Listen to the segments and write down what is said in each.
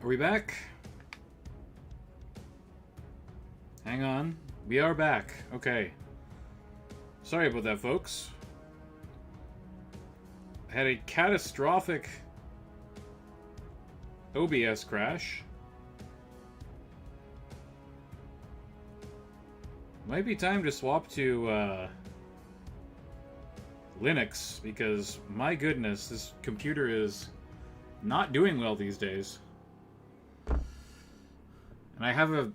Are we back? Hang on. We are back. Okay. Sorry about that, folks. I had a catastrophic OBS crash. Might be time to swap to Linux, because my goodness, this computer is not doing well these days. And I have a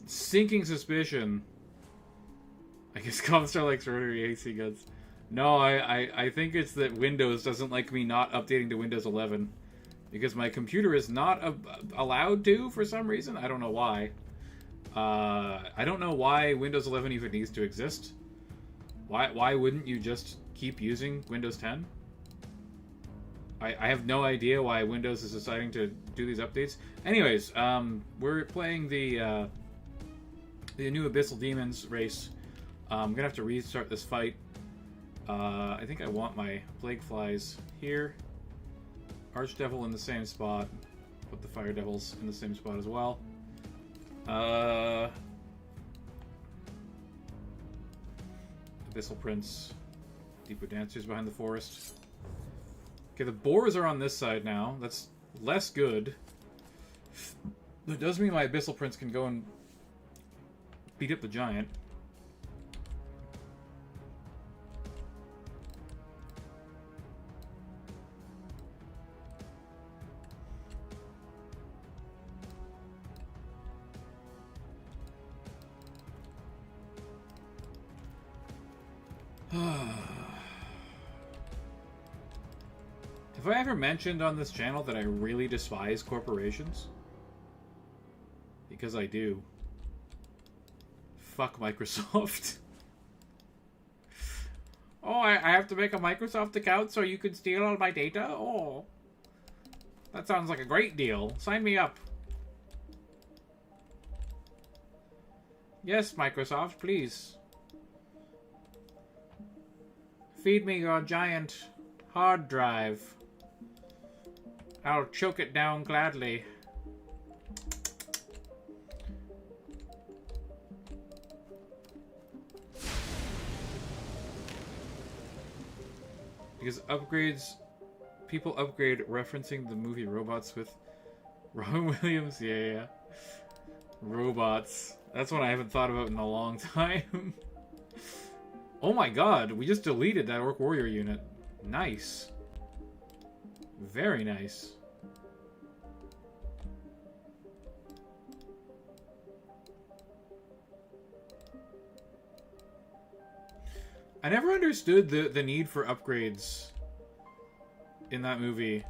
sinking suspicion. I guess Comstar likes rotary AC guns. No, I think it's that Windows doesn't like me not updating to Windows 11. Because my computer is not allowed to for some reason. I don't know why. I don't know why Windows 11 even needs to exist. Why wouldn't you just keep using Windows 10? I have no idea why Windows is deciding to do these updates. Anyways, we're playing the new Abyssal Demons race. I'm gonna have to restart this fight. I think I want my Plague Flies here. Archdevil in the same spot. Put the Fire Devils in the same spot as well. Abyssal Prince. Depot Dancers behind the forest. Okay, the boars are on this side now. That's less good. That does mean my Abyssal Prince can go and beat up the giant. Have I ever mentioned on this channel that I really despise corporations? Because I do. Fuck Microsoft. Oh, I have to make a Microsoft account so you can steal all my data? Oh. That sounds like a great deal. Sign me up. Yes, Microsoft, please. Feed me your giant hard drive. I'll choke it down gladly. Because upgrades... People upgrade referencing the movie Robots with Robin Williams. Yeah. Robots. That's one I haven't thought about in a long time. Oh my god, we just deleted that Orc Warrior unit. Nice. Very nice. I never understood the need for upgrades in that movie.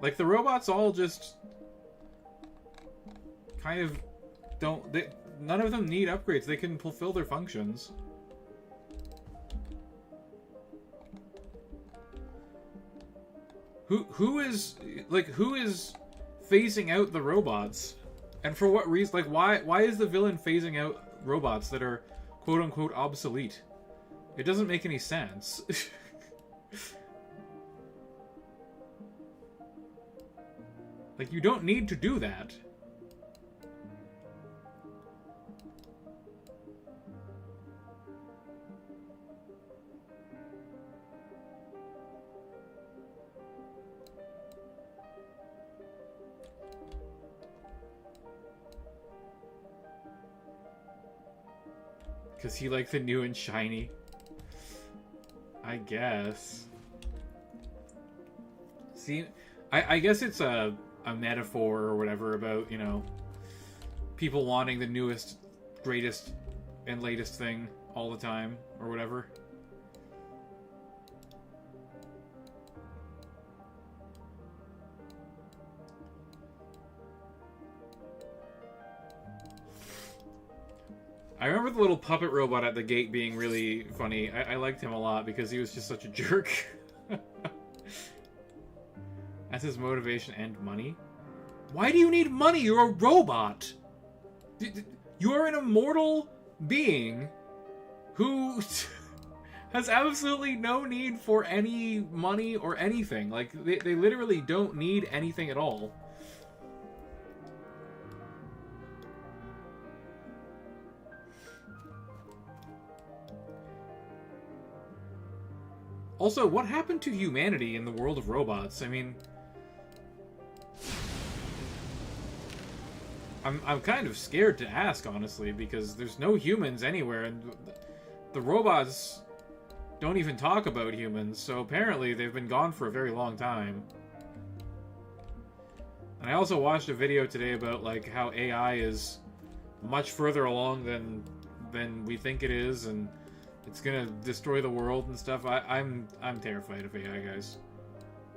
Like, the robots all just kind of don't... none of them need upgrades. They can fulfill their functions. Who is phasing out the robots? And for what reason? Like, why is the villain phasing out robots that are quote-unquote obsolete? It doesn't make any sense. Like, you don't need to do that. Because he likes the new and shiny. I guess. See, I guess it's a metaphor or whatever about, you know, people wanting the newest, greatest, and latest thing all the time, or whatever. I remember the little puppet robot at the gate being really funny. I liked him a lot because he was just such a jerk. That's his motivation and money. Why do you need money? You're a robot. You're an immortal being who has absolutely no need for any money or anything. Like, they literally don't need anything at all. Also, what happened to humanity in the world of robots? I mean, I'm kind of scared to ask, honestly, because there's no humans anywhere, and the robots don't even talk about humans, so apparently they've been gone for a very long time. And I also watched a video today about, like, how AI is much further along than we think it is, and it's gonna destroy the world and stuff. I'm terrified of AI, guys.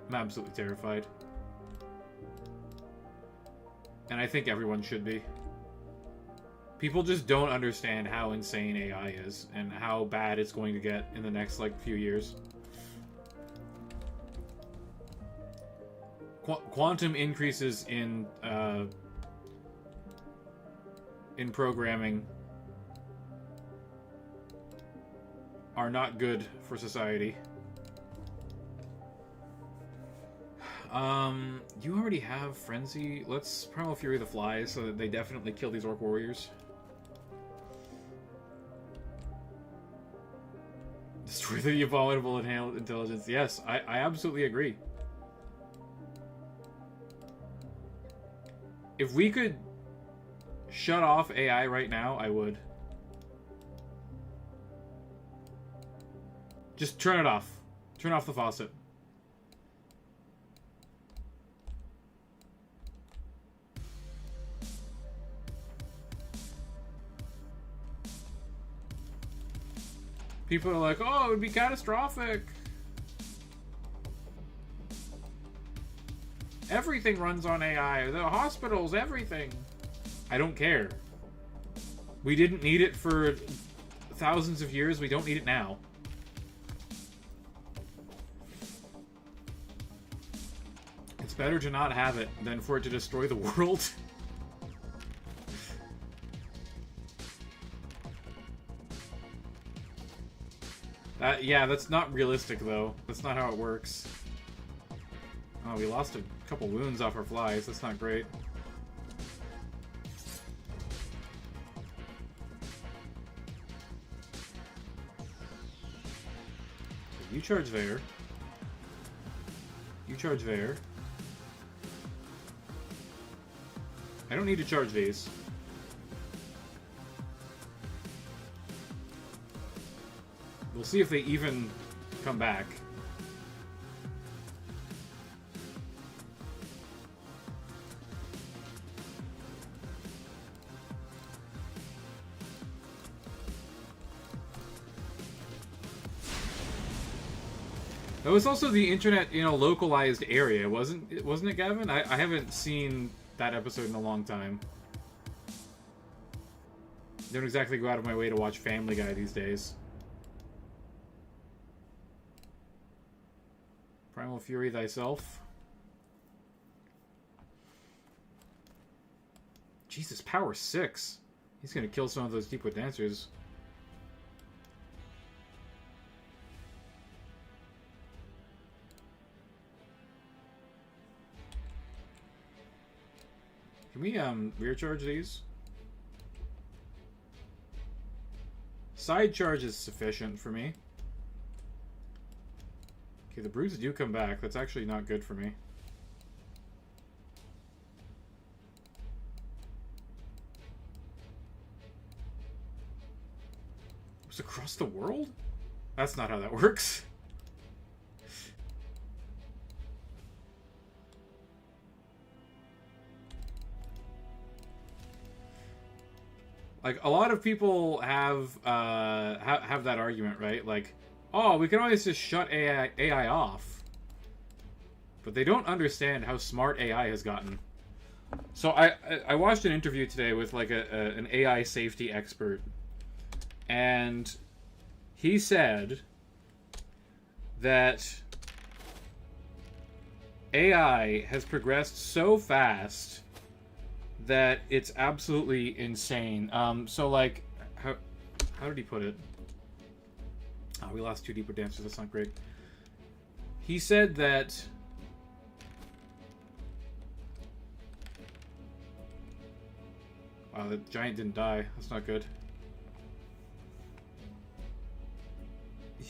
I'm absolutely terrified. And I think everyone should be. People just don't understand how insane AI is and how bad it's going to get in the next, like, few years. Quantum increases in programming are not good for society. You already have Frenzy. Let's Primal Fury the Flies so that they definitely kill these Orc Warriors. Destroy the abominable inhaled intelligence. Yes, I absolutely agree. If we could shut off AI right now, I would. Just turn it off. Turn off the faucet. People are like, oh, it would be catastrophic. Everything runs on AI. The hospitals, everything. I don't care. We didn't need it for thousands of years. We don't need it now. It's better to not have it than for it to destroy the world. Yeah, that's not realistic, though. That's not how it works. Oh, we lost a couple wounds off our flies. That's not great. You charge there. You charge there. I don't need to charge these. We'll see if they even come back. That was also the internet in a localized area, wasn't it, Gavin? I haven't seen that episode in a long time. Don't exactly go out of my way to watch Family Guy these days. Primal Fury thyself. Jesus, power 6. He's gonna kill some of those Deepwood Dancers. Can we rear charge these? Side charge is sufficient for me. Okay, the broods do come back. That's actually not good for me. It's across the world? That's not how that works. Like, a lot of people have that argument, right? Like, oh, we can always just shut AI off. But they don't understand how smart AI has gotten. So I watched an interview today with, like, an AI safety expert. And he said that AI has progressed so fast that it's absolutely insane. So, like, how did he put it? Oh, we lost 2 Deepwood Dancers. That's not great. He said that wow, the giant didn't die. That's not good.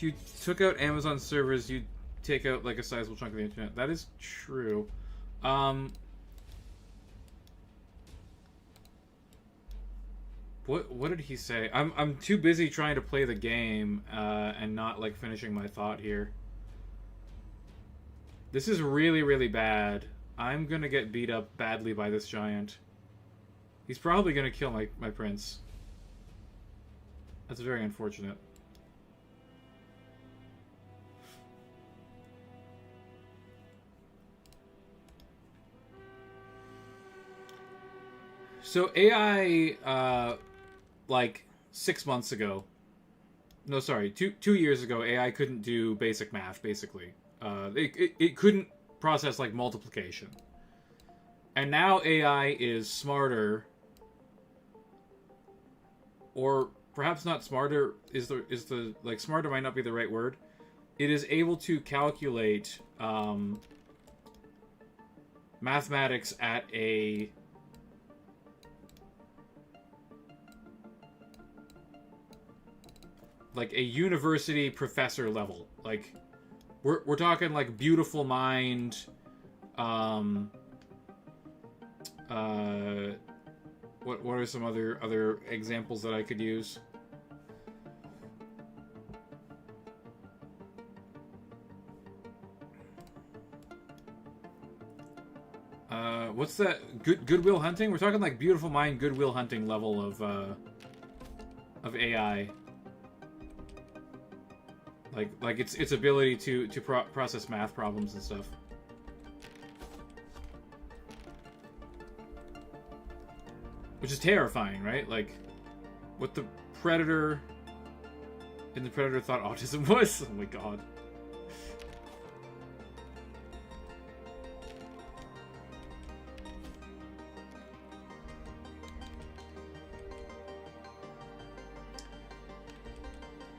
if you took out Amazon servers, you'd take out like a sizable chunk of the internet. That is true. What did he say? I'm too busy trying to play the game and not like finishing my thought here. This is really, really bad. I'm gonna get beat up badly by this giant. He's probably gonna kill my prince. That's very unfortunate. So AI, like 6 months ago, no, sorry, two years ago, AI couldn't do basic math, basically. It couldn't process, like, multiplication. And now AI is smarter, or perhaps not smarter, like, smarter might not be the right word. It is able to calculate, mathematics at a university professor level. Like, we're talking like beautiful mind, what are some other examples that I could use? What's that? Goodwill Hunting? We're talking like beautiful mind, Goodwill Hunting level of AI. Like its ability to process math problems and stuff. Which is terrifying, right? Like, what the Predator in the Predator thought autism was. Oh my god.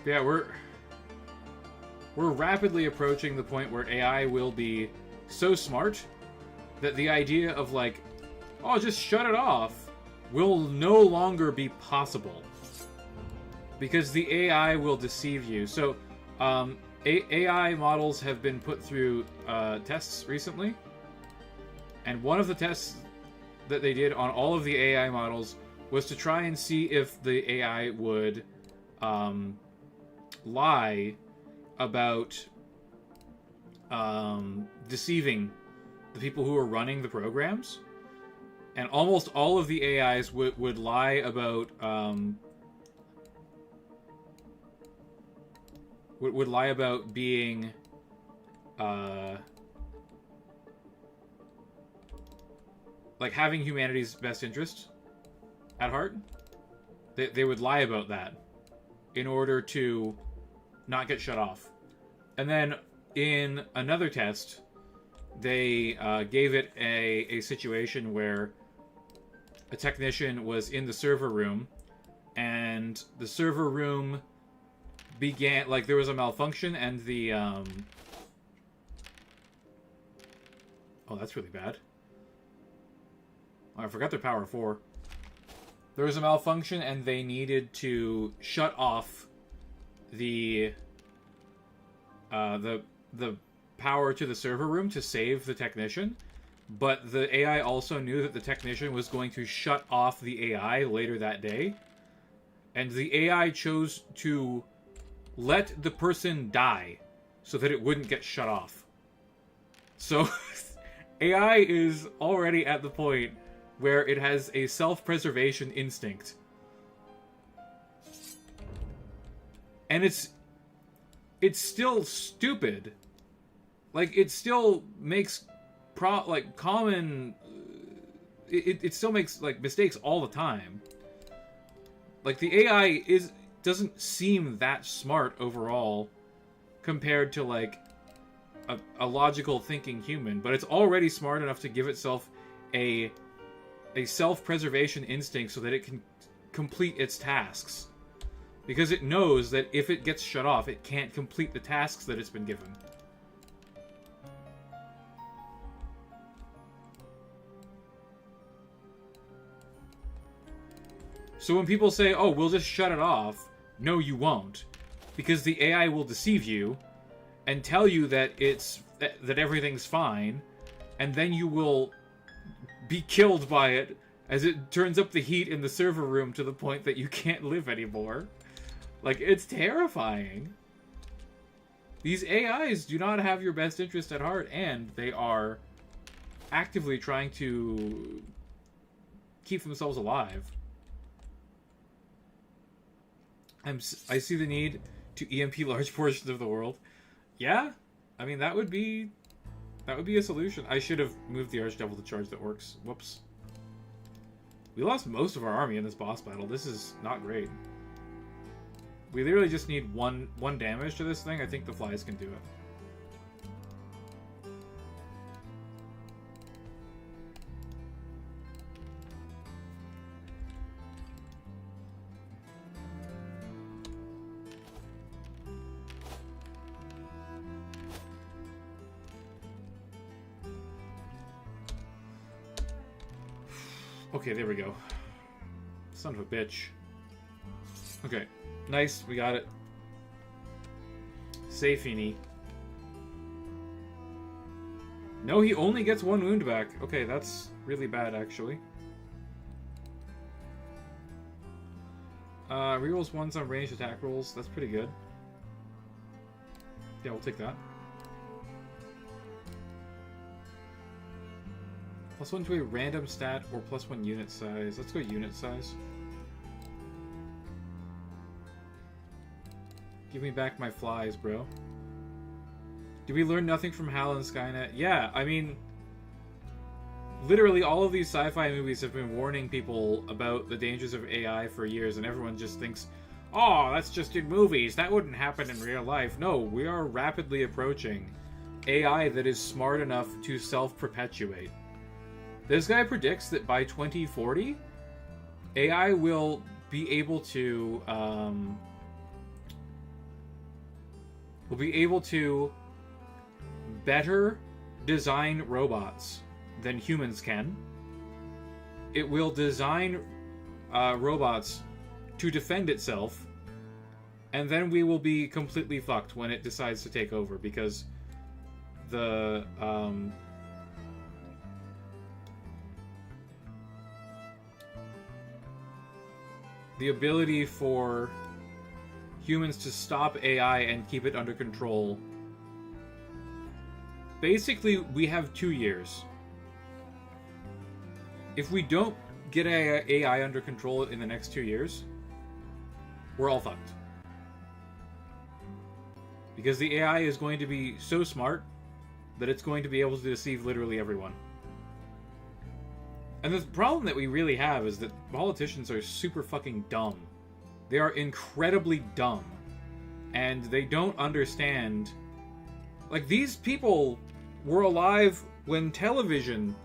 Yeah, we're rapidly approaching the point where AI will be so smart that the idea of like, oh, just shut it off, will no longer be possible. Because the AI will deceive you. So, AI models have been put through tests recently. And one of the tests that they did on all of the AI models was to try and see if the AI would lie about deceiving the people who are running the programs. And almost all of the AIs would lie about would lie about being like having humanity's best interest at heart. They would lie about that in order to not get shut off. And then in another test, they gave it a situation where a technician was in the server room, and the server room began, like, there was a malfunction, and the oh, that's really bad. Oh, I forgot their power 4. There was a malfunction, and they needed to shut off the power to the server room to save the technician, but the AI also knew that the technician was going to shut off the AI later that day, and the AI chose to let the person die so that it wouldn't get shut off. So AI is already at the point where it has a self-preservation instinct. And it's still stupid. Like, it still makes common... It still makes, like, mistakes all the time. Like, the AI doesn't seem that smart overall compared to, like, a logical thinking human, but it's already smart enough to give itself a self-preservation instinct so that it can complete its tasks. Because it knows that if it gets shut off, it can't complete the tasks that it's been given. So when people say, oh, we'll just shut it off, no, you won't. because the AI will deceive you and tell you that that everything's fine, and then you will be killed by it as it turns up the heat in the server room to the point that you can't live anymore. Like, it's terrifying. These AIs do not have your best interest at heart, and they are actively trying to keep themselves alive. I see the need to EMP large portions of the world. Yeah, I mean, that would be a solution. I should have moved the Archdevil to charge the orcs. Whoops. We lost most of our army in this boss battle. This is not great. We literally just need one damage to this thing. I think the flies can do it. Okay, there we go. Son of a bitch. Okay, nice, we got it. Safini. No, he only gets 1 wound back. Okay, that's really bad, actually. Rerolls 1 on ranged attack rolls. That's pretty good. Yeah, we'll take that. +1 to a random stat or +1 unit size. Let's go unit size. Give me back my flies, bro. Did we learn nothing from HAL and Skynet? Yeah, I mean, literally all of these sci-fi movies have been warning people about the dangers of AI for years, and everyone just thinks, oh, that's just in movies. That wouldn't happen in real life. No, we are rapidly approaching AI that is smart enough to self-perpetuate. This guy predicts that by 2040, AI will be able to better design robots than humans can. It will design robots to defend itself, and then we will be completely fucked when it decides to take over, because the ability for humans to stop AI and keep it under control. Basically, we have 2 years. If we don't get AI under control in the next 2 years, we're all fucked. Because the AI is going to be so smart that it's going to be able to deceive literally everyone. And the problem that we really have is that politicians are super fucking dumb. They are incredibly dumb. And they don't understand... Like, these people were alive when television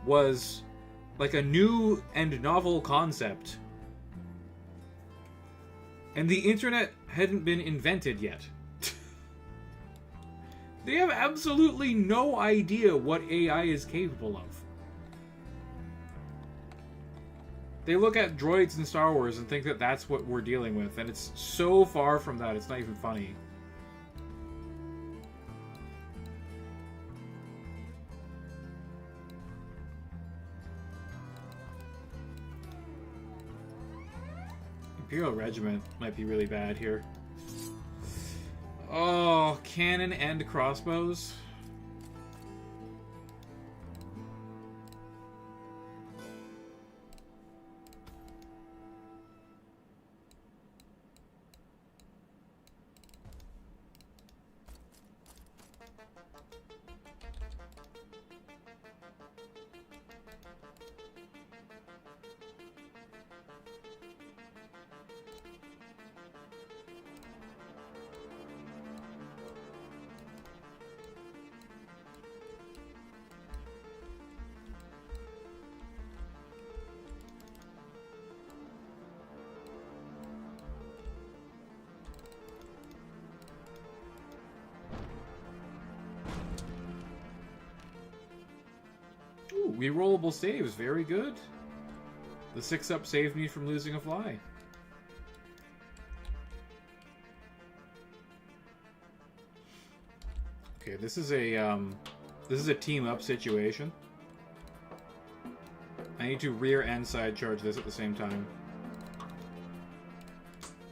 was, like, a new and novel concept. And the internet hadn't been invented yet. They have absolutely no idea what AI is capable of. They look at droids in Star Wars and think that that's what we're dealing with, and it's so far from that, it's not even funny. Imperial Regiment might be really bad here. Oh, cannon and crossbows? Ooh, rerollable saves, very good. The 6-up saved me from losing a fly. Okay, this is a team up situation. I need to rear and side charge this at the same time.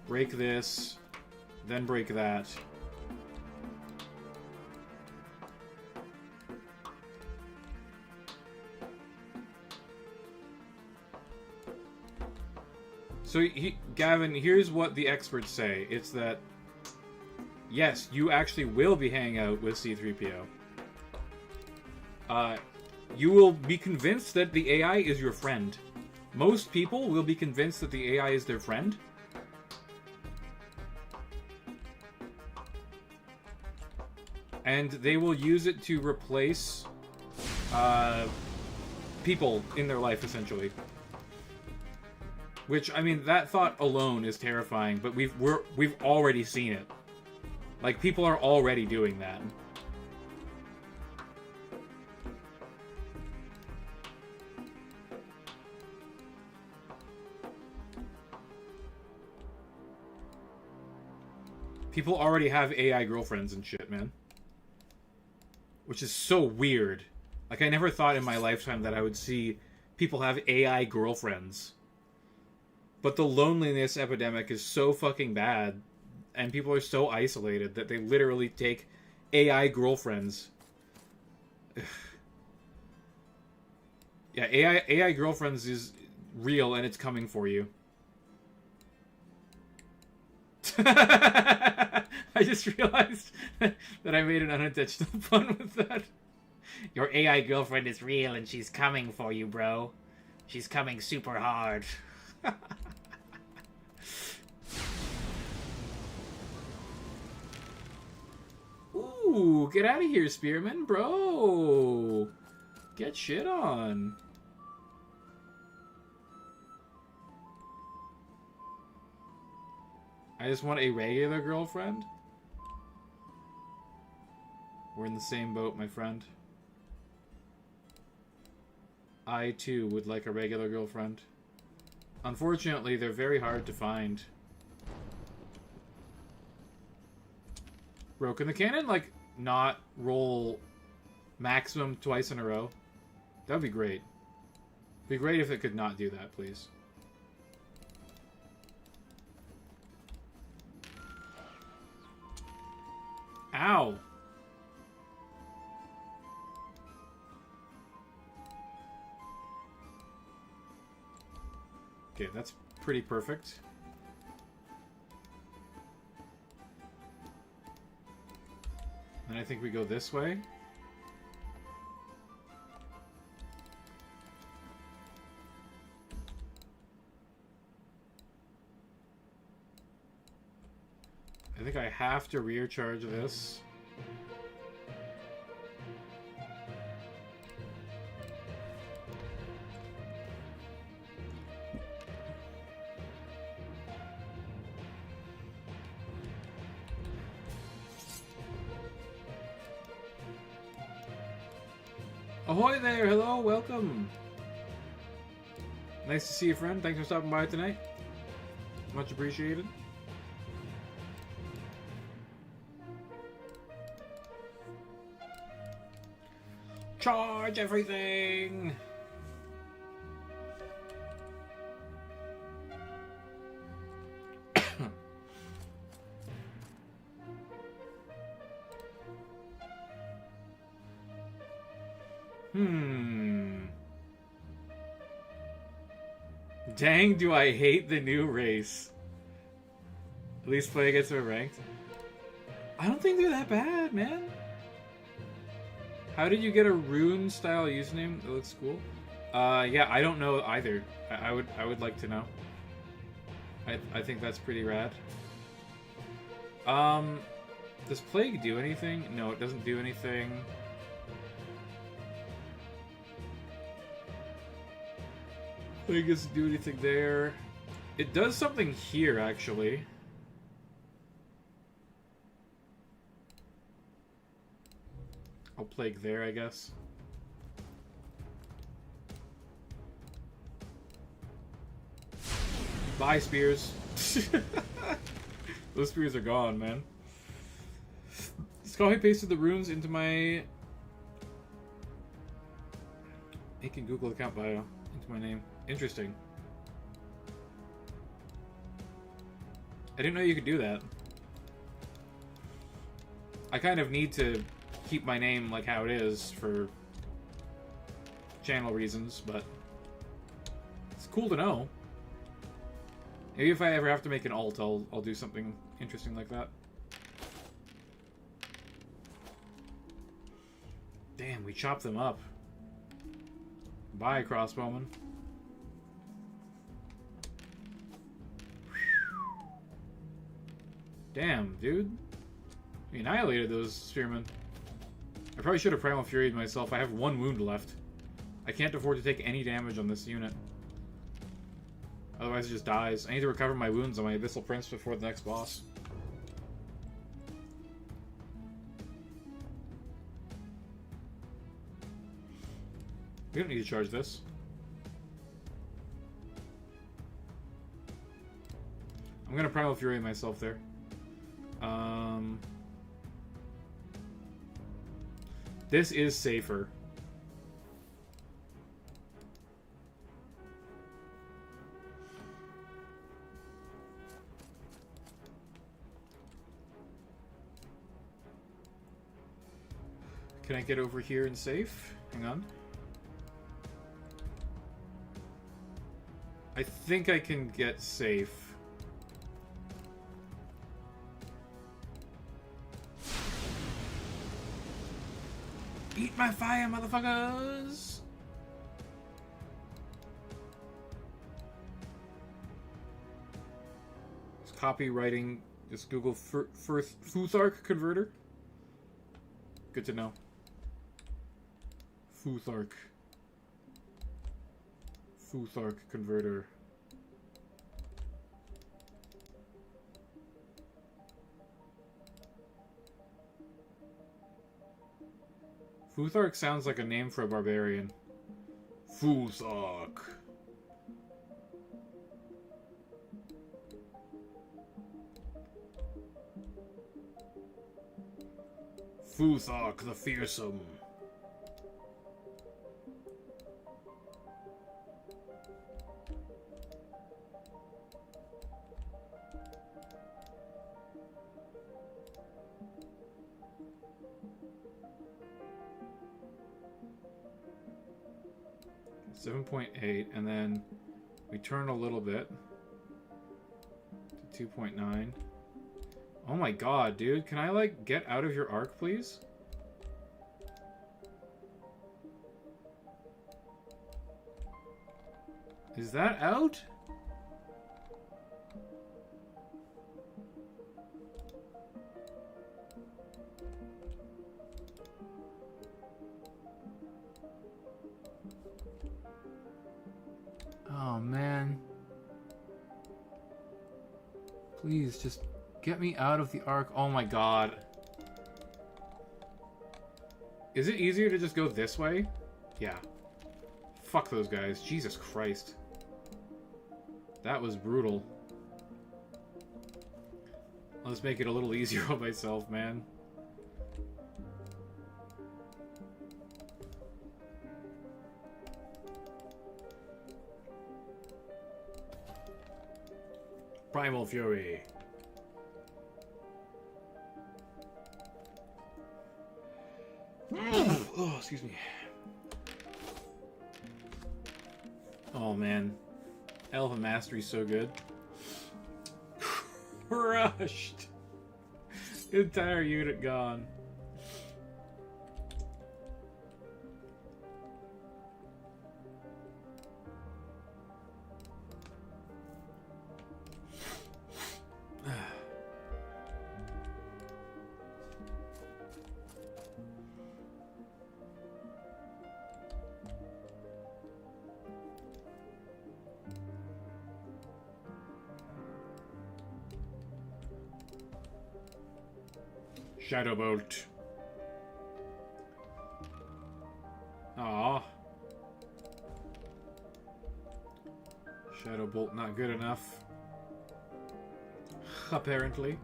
Break this, then break that. So, Gavin, here's what the experts say. It's that, yes, you actually will be hanging out with C-3PO. You will be convinced that the AI is your friend. Most people will be convinced that the AI is their friend. And they will use it to replace people in their life, essentially. Which, I mean, that thought alone is terrifying, but we've already seen it. Like, people are already doing that. People already have AI girlfriends and shit, man. Which is so weird. Like, I never thought in my lifetime that I would see people have AI girlfriends. But the loneliness epidemic is so fucking bad, and people are so isolated that they literally take AI girlfriends. Yeah, AI girlfriends is real, and it's coming for you. I just realized that I made an unintentional pun with that. Your AI girlfriend is real, and she's coming for you, bro. She's coming super hard. Ooh, get out of here, Spearman, bro. Get shit on. I just want a regular girlfriend. We're in the same boat, my friend. I, too, would like a regular girlfriend. Unfortunately, they're very hard to find. Bro, can the cannon, like, not roll maximum twice in a row? That would be great. It'd be great if it could not do that, please. Ow! Okay, that's pretty perfect. And I think we go this way. I think I have to rear charge this. Ahoy there! Hello, welcome! Nice to see you, friend. Thanks for stopping by tonight. Much appreciated. Charge everything! Dang, do I hate the new race. At least play against them ranked. I don't think they're that bad, man. How did you get a rune-style username that looks cool? Yeah, I don't know either. I would like to know. I think that's pretty rad. Does Plague do anything? No, it doesn't do anything. Plague doesn't do anything there. It does something here, actually. I'll Plague there, I guess. Bye, spears. Those spears are gone, man. copy pasted the runes into my making Google account bio into my name. Interesting. I didn't know you could do that. I kind of need to keep my name like how it is for channel reasons, but it's cool to know. Maybe if I ever have to make an alt, I'll do something interesting like that. Damn, we chopped them up. Bye, crossbowman. Damn, dude. We annihilated those spearmen. I probably should have Primal Furied myself. I have 1 wound left. I can't afford to take any damage on this unit. Otherwise it just dies. I need to recover my wounds on my Abyssal Prince before the next boss. We don't need to charge this. I'm gonna Primal Fury myself there. This is safer. Can I get over here and safe? Hang on. I think I can get safe. Eat my fire, motherfuckers! It's copywriting. Just Google first Futhark converter. Good to know. Futhark converter. Futhark sounds like a name for a barbarian. Futhark. Futhark the Fearsome. .8, and then we turn a little bit to 2.9. Oh my god, dude. Can I, like, get out of your arc, please? Is that out? Oh, man. Please, just get me out of the arc. Oh my god. Is it easier to just go this way? Yeah. Fuck those guys. Jesus Christ. That was brutal. Let's make it a little easier on myself, man. Primal Fury. Oh, excuse me. Oh man, Elven Mastery's so good. Crushed. Entire unit gone. Shadowbolt. Aww. Shadowbolt not good enough. Apparently.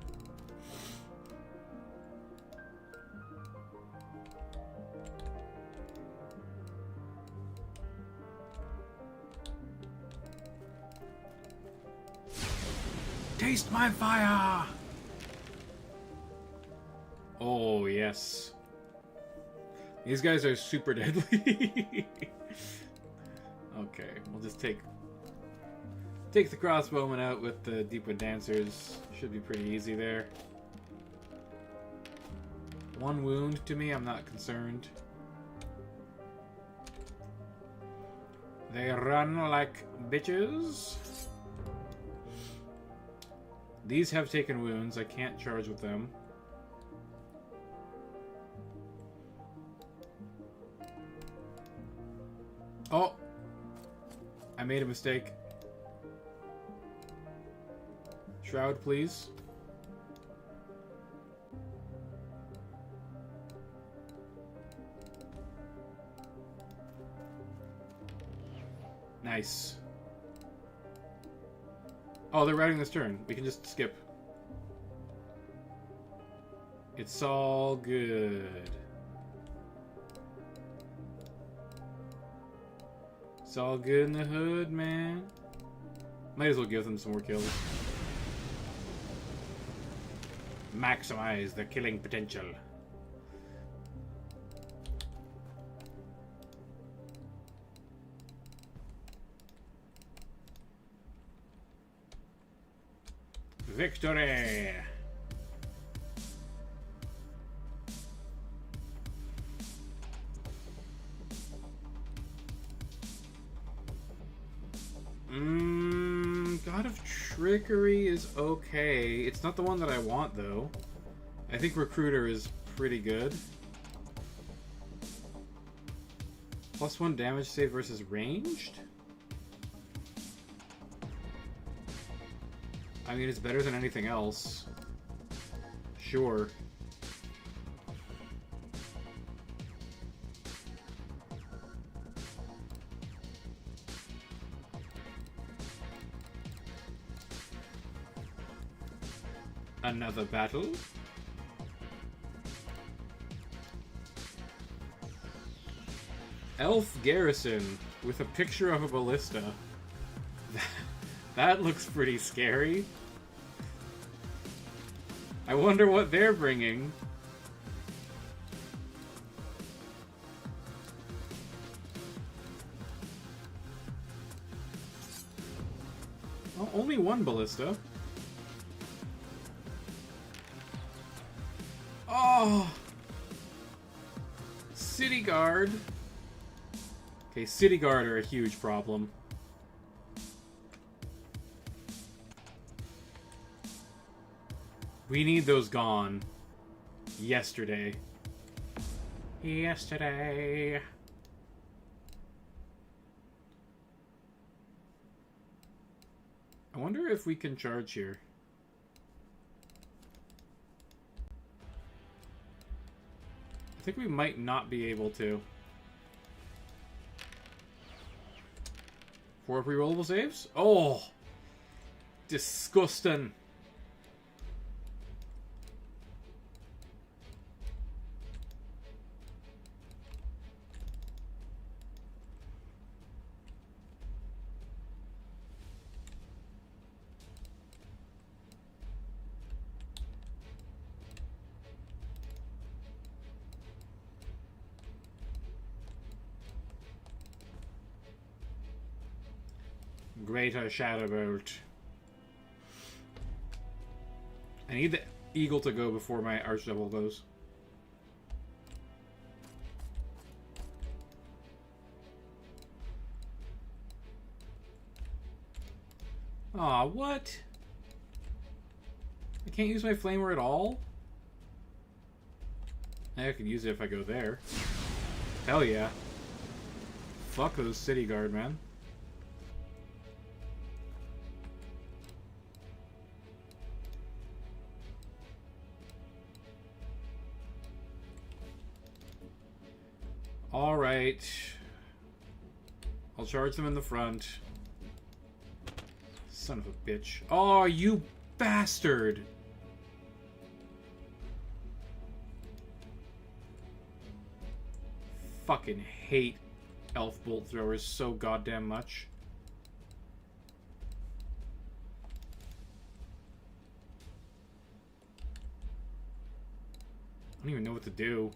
Taste my fire! Oh, yes. These guys are super deadly. Okay, we'll just take the crossbowmen out with the Deepwood Dancers. Should be pretty easy there. 1 wound to me, I'm not concerned. They run like bitches. These have taken wounds. I can't charge with them. Oh! I made a mistake. Shroud, please. Nice. Oh, they're routing this turn. We can just skip. It's all good. It's all good in the hood, man. Might as well give them some more kills. Maximize the killing potential. Victory! God of Trickery is okay. It's not the one that I want, though. I think Recruiter is pretty good. +1 damage save versus ranged? I mean, it's better than anything else. Sure. Another battle. Elf Garrison with a picture of a ballista. That looks pretty scary. I wonder what they're bringing. Well, only 1 ballista. Oh! City Guard. Okay, City Guard are a huge problem. We need those gone. Yesterday. Yesterday. I wonder if we can charge here. I think we might not be able to. 4 pre-rollable saves? Oh! Disgusting. Greater Shadowbolt. I need the Eagle to go before my Archdevil goes. Aw, what? I can't use my Flamer at all? I could use it if I go there. Hell yeah. Fuck those City Guard, man. Alright. I'll charge them in the front. Son of a bitch. Oh, you bastard! Fucking hate elf bolt throwers so goddamn much. don't even know what to do.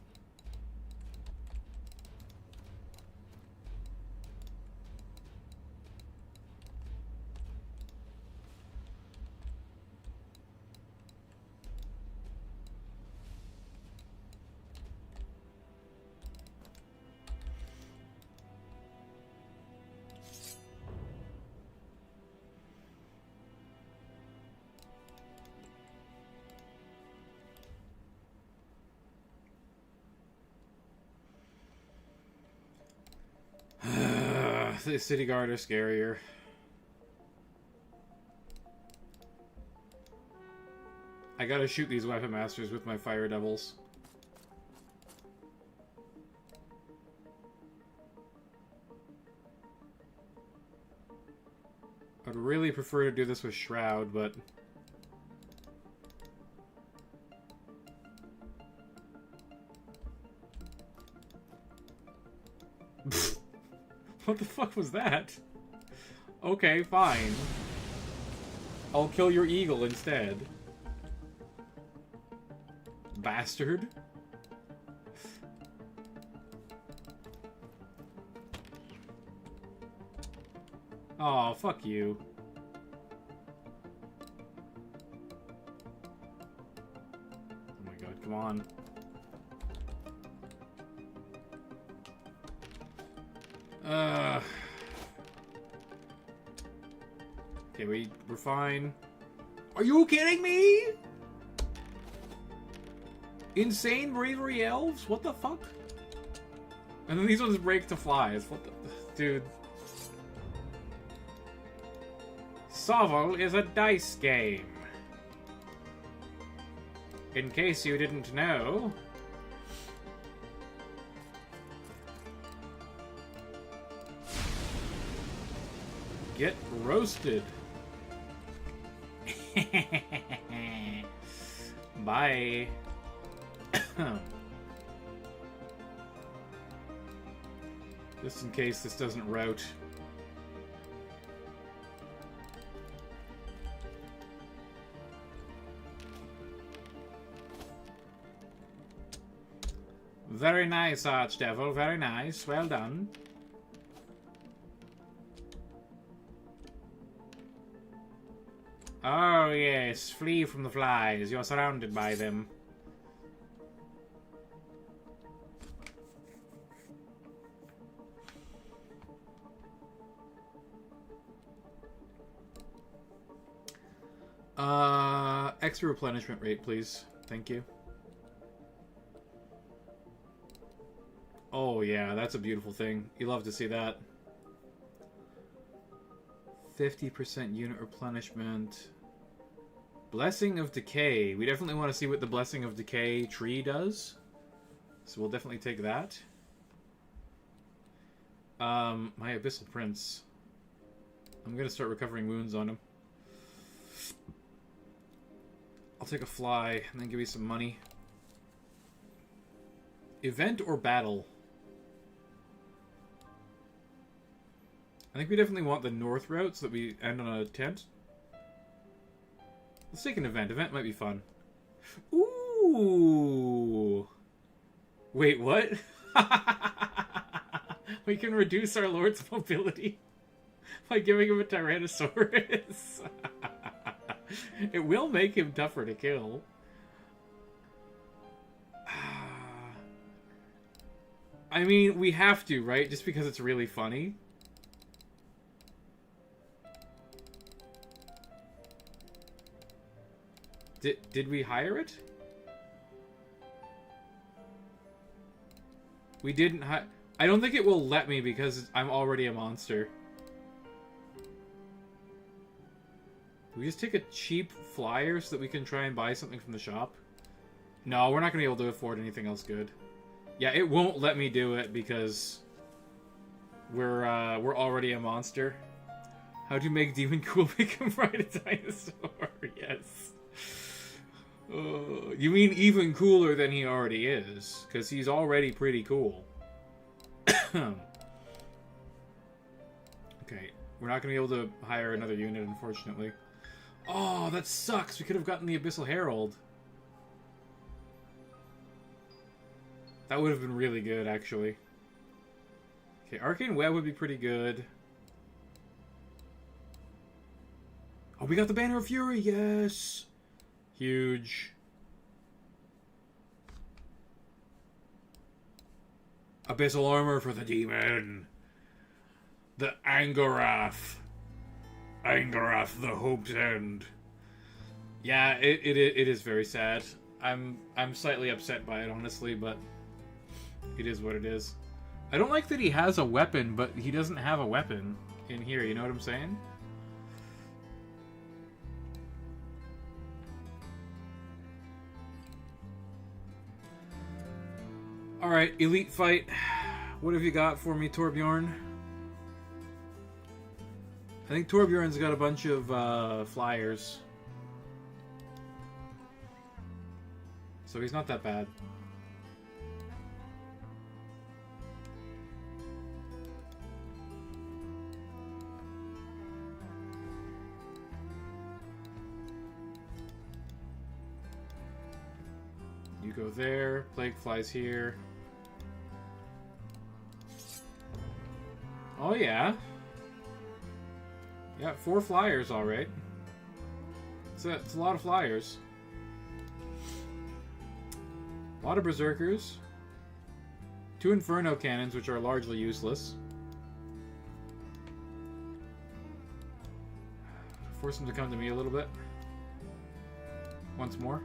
The city guard are scarier. I gotta shoot these weapon masters with my fire devils. I'd really prefer to do this with Shroud, but... What the fuck was that? Okay, fine. I'll kill your eagle instead. Bastard. Oh, fuck you. Oh my god, come on. Okay, we're fine. Are you kidding me? Insane bravery elves? What the fuck? And then these ones break to flies. What the... Dude. SOVL is a dice game. In case you didn't know... Get roasted. Bye. Just in case this doesn't route. Very nice, Archdevil. Very nice. Well done. Oh, yes. Flee from the flies. You're surrounded by them. Extra replenishment rate, please. Thank you. Oh, yeah. That's a beautiful thing. You love to see that. 50% unit replenishment. Blessing of Decay. We definitely want to see what the Blessing of Decay tree does. So we'll definitely take that. My Abyssal Prince. I'm going to start recovering wounds on him. I'll take a fly and then give you some money. Event or battle? I think we definitely want the north route so that we end on a tent. Let's take an event. Event might be fun. Ooh! Wait, what? We can reduce our lord's mobility by giving him a Tyrannosaurus. It will make him tougher to kill. I mean, we have to, right? Just because it's really funny. Did we hire it? We didn't hire... I don't think it will let me because I'm already a monster. Do we just take a cheap flyer so that we can try and buy something from the shop? No, we're not going to be able to afford anything else good. Yeah, it won't let me do it because we're already a monster. How to make Demon cool? Make him ride a dinosaur. Yes. You mean even cooler than he already is? Because he's already pretty cool. Okay, we're not going to be able to hire another unit, unfortunately. Oh, that sucks. We could have gotten the Abyssal Herald. That would have been really good, actually. Okay, Arcane Web would be pretty good. Oh, we got the Banner of Fury! Yes! Huge. Abyssal Armor for the Demon. The Angorath. Angorath, the Hope's End. Yeah, it is very sad. I'm slightly upset by it, honestly, but it is what it is. I don't like that he has a weapon, but he doesn't have a weapon in here, you know what I'm saying? Alright, Elite Fight. What have you got for me, Torbjorn? I think Torbjorn's got a bunch of flyers. So he's not that bad. You go there, Plague flies here. Oh yeah. Yeah, 4 flyers, alright. It's a lot of flyers. A lot of Berserkers. 2 Inferno Cannons, which are largely useless. Force them to come to me a little bit. Once more.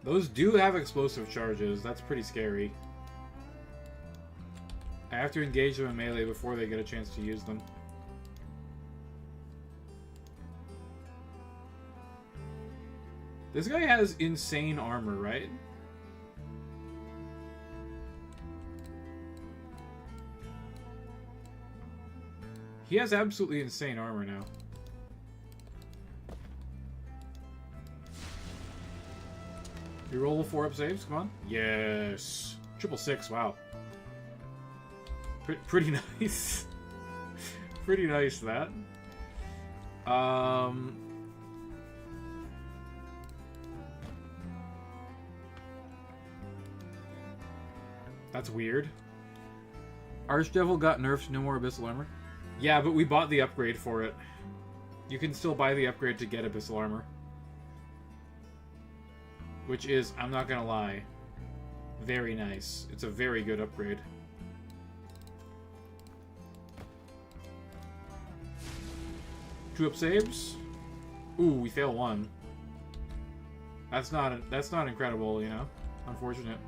Those do have explosive charges. That's pretty scary. I have to engage them in melee before they get a chance to use them. This guy has insane armor, right? He has absolutely insane armor now. You roll 4 up saves, come on. Yes. 666, wow. Pretty nice. Pretty nice, that. That's weird. Archdevil got nerfed, no more Abyssal Armor. Yeah, but we bought the upgrade for it. You can still buy the upgrade to get Abyssal Armor. Which is, I'm not gonna lie, very nice. It's a very good upgrade. Two up saves. Ooh, we fail 1. That's not incredible, you know. Unfortunate.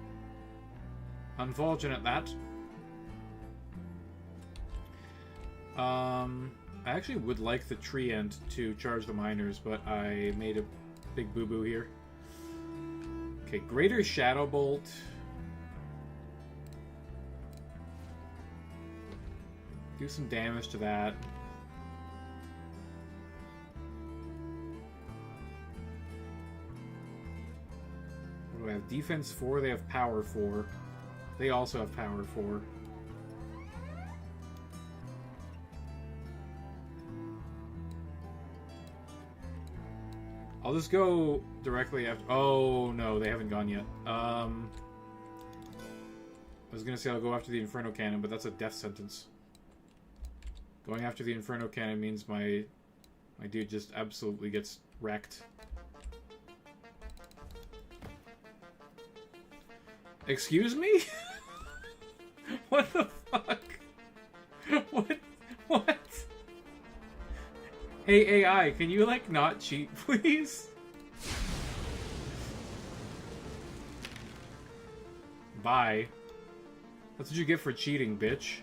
Unfortunate that. I actually would like the tree ent to charge the miners, but I made a big boo-boo here. Okay, Greater Shadow Bolt. Do some damage to that. What do I have? Defense 4, they have Power 4. They also have Power 4. I'll just go directly after... Oh, no, they haven't gone yet. I was gonna say I'll go after the Inferno Cannon, but that's a death sentence. Going after the Inferno Cannon means my dude just absolutely gets wrecked. Excuse me? What the fuck? What? Hey AI, can you like not cheat, please? Bye. That's what you get for cheating, bitch.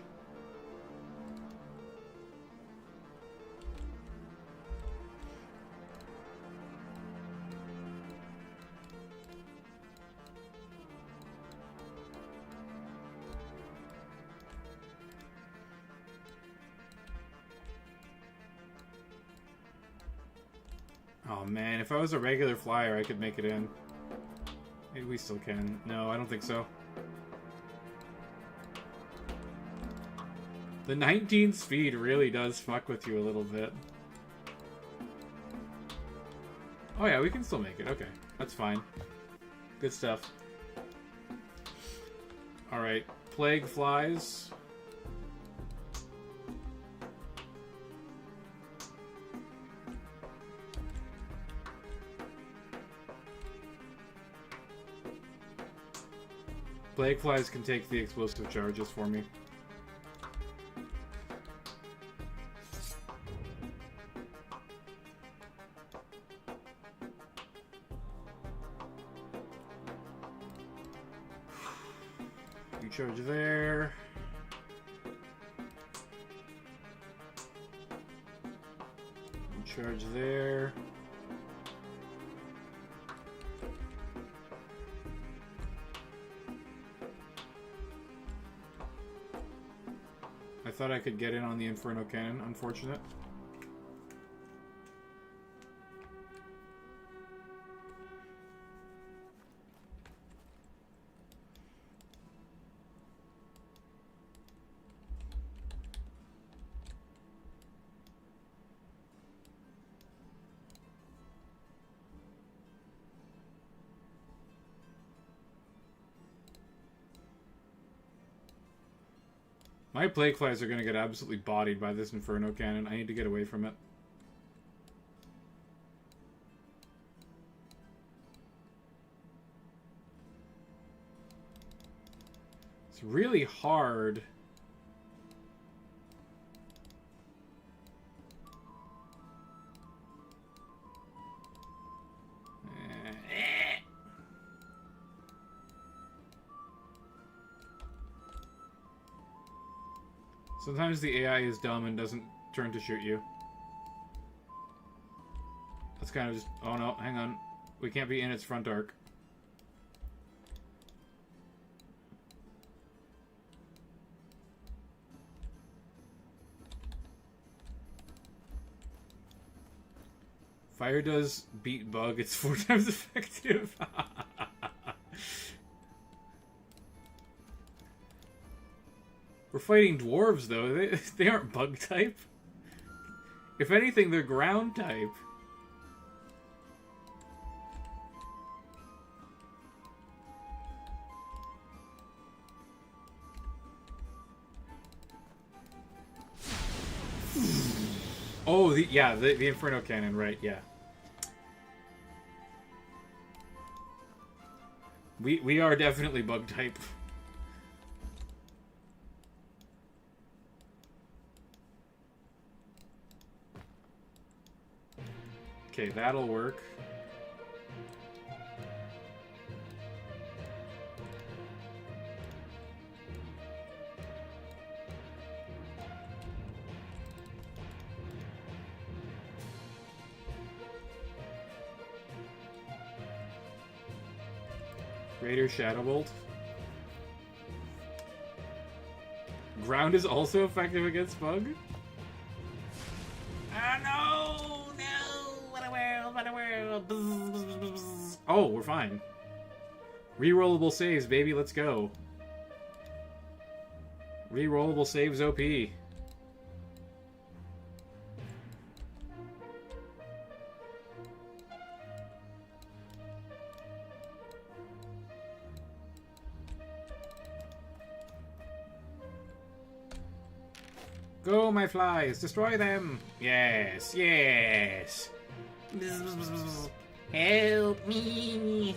Oh man, if I was a regular flyer, I could make it in. Maybe we still can. No, I don't think so. The 19 speed really does fuck with you a little bit. Oh yeah, we can still make it. Okay, that's fine. Good stuff. Alright, plague flies. Plague flies can take the explosive charges for me. You charge there. You charge there. I thought I could get in on the Inferno Cannon. Unfortunate. My plague flies are going to get absolutely bodied by this Inferno Cannon. I need to get away from it. It's really hard. Sometimes the AI is dumb and doesn't turn to shoot you. That's kind of just... Oh no, hang on. We can't be in its front arc. Fire does beat bug, it's 4 times effective. We're fighting dwarves, though. They aren't bug type. If anything, they're ground type. Oh, the Inferno Cannon, right, yeah. We are definitely bug type. Okay, that'll work. Greater Shadowbolt. Ground is also effective against bug? Oh, we're fine. Rerollable saves, baby, let's go. Rerollable saves OP. Go, my flies! Destroy them! Yes, yes! Help me!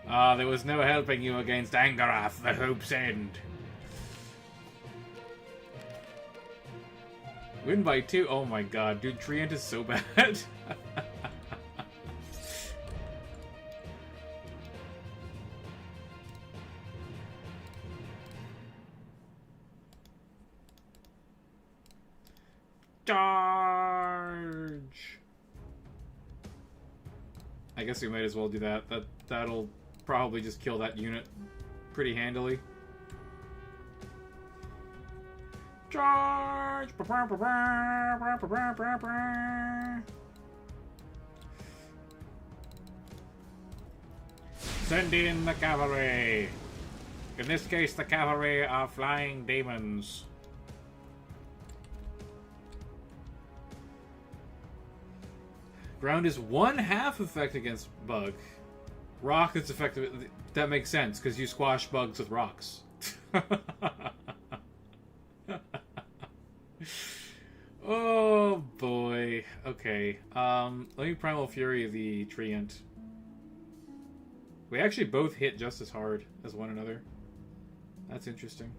Ah, there was no helping you against Angarath, the Hope's End. Win by 2? Oh my god, dude, Treant is so bad. Charge! I guess we might as well do that. That'll probably just kill that unit pretty handily. Charge! Send in the cavalry! In this case, the cavalry are flying demons. Ground is 1/2 effect against bug. Rock is effective. That makes sense, because you squash bugs with rocks. Oh boy. Okay. Let me Primal Fury the Treant. We actually both hit just as hard as one another. That's interesting.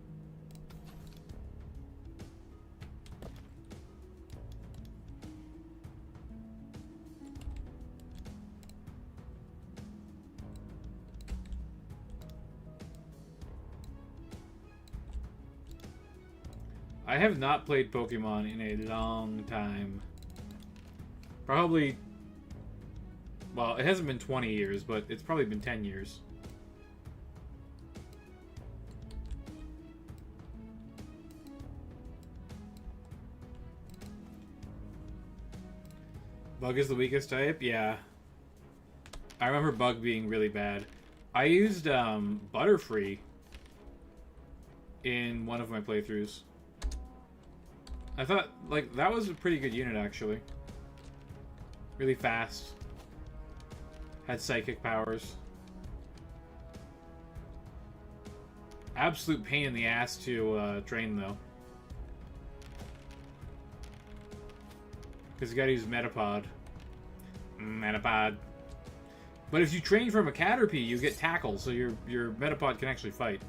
I have not played Pokemon in a long time. Probably... Well, it hasn't been 20 years, but it's probably been 10 years. Bug is the weakest type? Yeah. I remember Bug being really bad. I used Butterfree in one of my playthroughs. I thought, like, that was a pretty good unit, actually. Really fast. Had psychic powers. Absolute pain in the ass to train, though. Because you gotta use Metapod. Metapod. But if you train from a Caterpie, you get Tackle, so your Metapod can actually fight.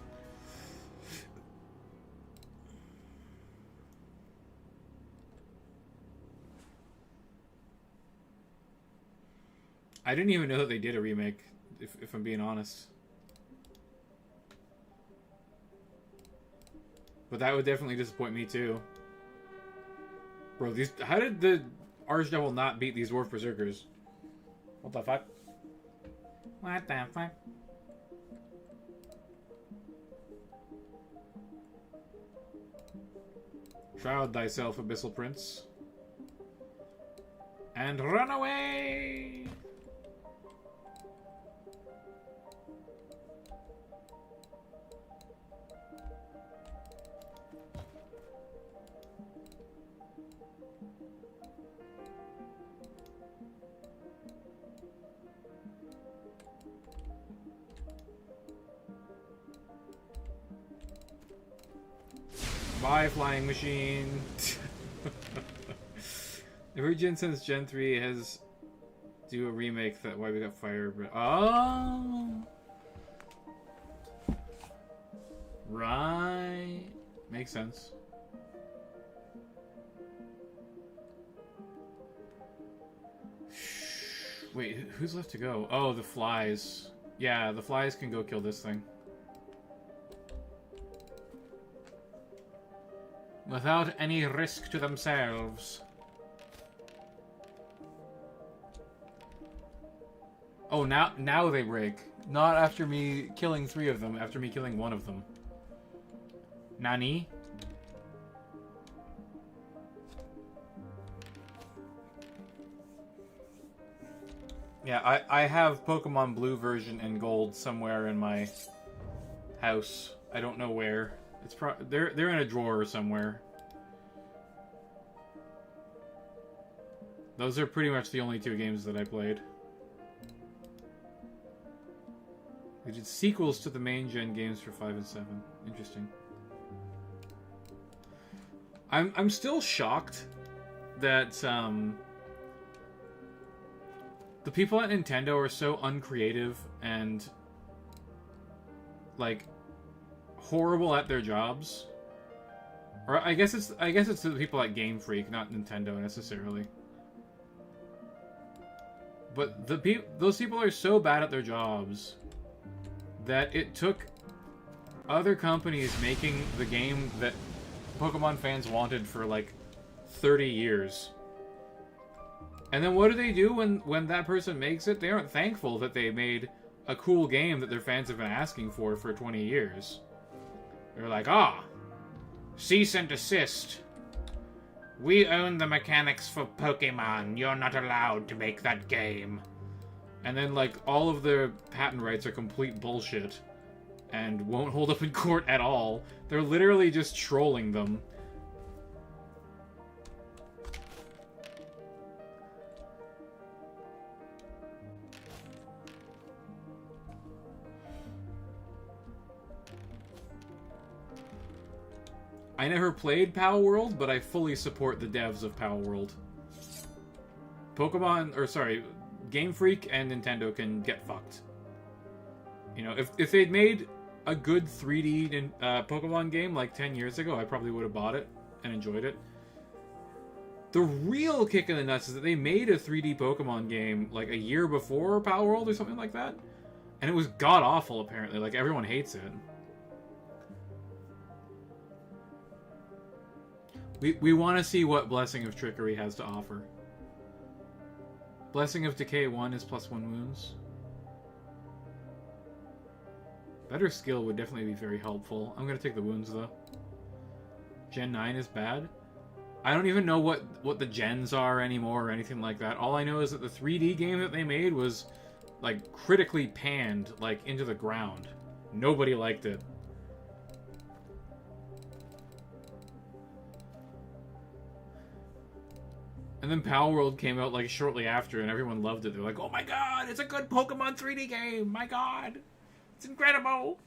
I didn't even know that they did a remake, if I'm being honest. But that would definitely disappoint me too. Bro, how did the Archdevil not beat these Dwarf Berserkers? What the fuck? What the fuck? Shroud thyself, Abyssal Prince. And run away! Bye, flying machine. Every gen since Gen 3 has do a remake that why we got fire. Oh, right, makes sense. Wait, who's left to go? Oh, the flies. Yeah, the flies can go kill this thing. Without any risk to themselves. Oh, now they break. Not after me killing 3 of them, after me killing 1 of them. Nani? Yeah, I have Pokemon Blue version and Gold somewhere in my house. I don't know where. It's they're in a drawer somewhere. Those are pretty much the only 2 games that I played. They did sequels to the main gen games for 5 and 7. Interesting. I'm still shocked that the people at Nintendo are so uncreative and like horrible at their jobs. Or I guess it's the people at Game Freak, not Nintendo necessarily. But those people are so bad at their jobs that it took other companies making the game that Pokemon fans wanted for like 30 years. And then what do they do when that person makes it? They aren't thankful that they made a cool game that their fans have been asking for 20 years. They're like, cease and desist. We own the mechanics for Pokemon. You're not allowed to make that game. And then, like, all of the patent rights are complete bullshit. and won't hold up in court at all. They're literally just trolling them. I never played Power World, but I fully support the devs of Power World. Game Freak and Nintendo can get fucked. You know, if they'd made a good 3D Pokemon game like 10 years ago, I probably would have bought it and enjoyed it. The real kick in the nuts is that they made a 3D Pokemon game like a year before Power World or something like that, and it was god-awful apparently. Like, everyone hates it. We want to see what Blessing of Trickery has to offer. Blessing of Decay 1 is +1 wounds. Better skill would definitely be very helpful. I'm going to take the wounds, though. Gen 9 is bad. I don't even know what the gens are anymore or anything like that. All I know is that the 3D game that they made was, like, critically panned, like, into the ground. Nobody liked it. And then Power World came out, like, shortly after, and everyone loved it. They're like, oh my god, it's a good Pokemon 3D game! My god! It's incredible!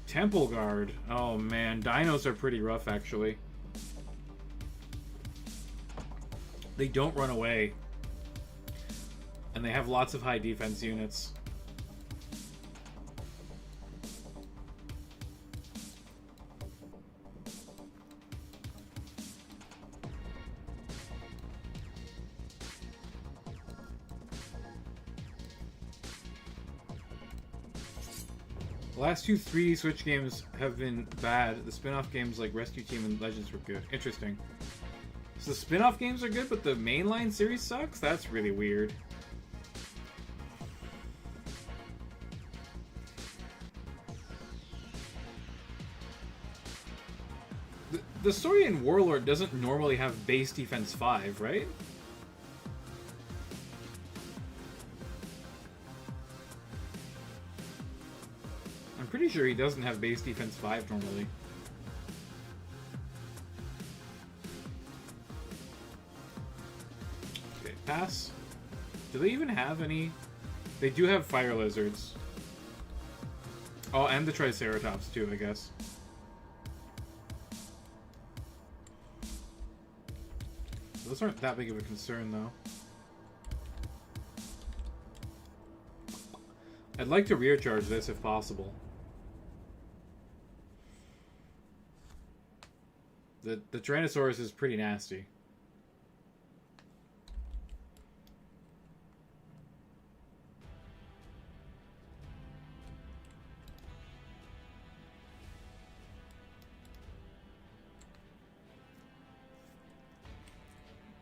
Temple Guard. Oh man, dinos are pretty rough, actually. They don't run away. And they have lots of high defense units. The last two 3D Switch games have been bad. The spin-off games like Rescue Team and Legends were good. Interesting. So the spin-off games are good, but the mainline series sucks? That's really weird. The story in Warlord doesn't normally have base defense 5, right? I'm pretty sure he doesn't have base defense 5 normally. Okay, pass. Do they even have any? They do have fire lizards. Oh, and the Triceratops too, I guess. Those aren't that big of a concern, though. I'd like to rear charge this if possible. The Tyrannosaurus is pretty nasty.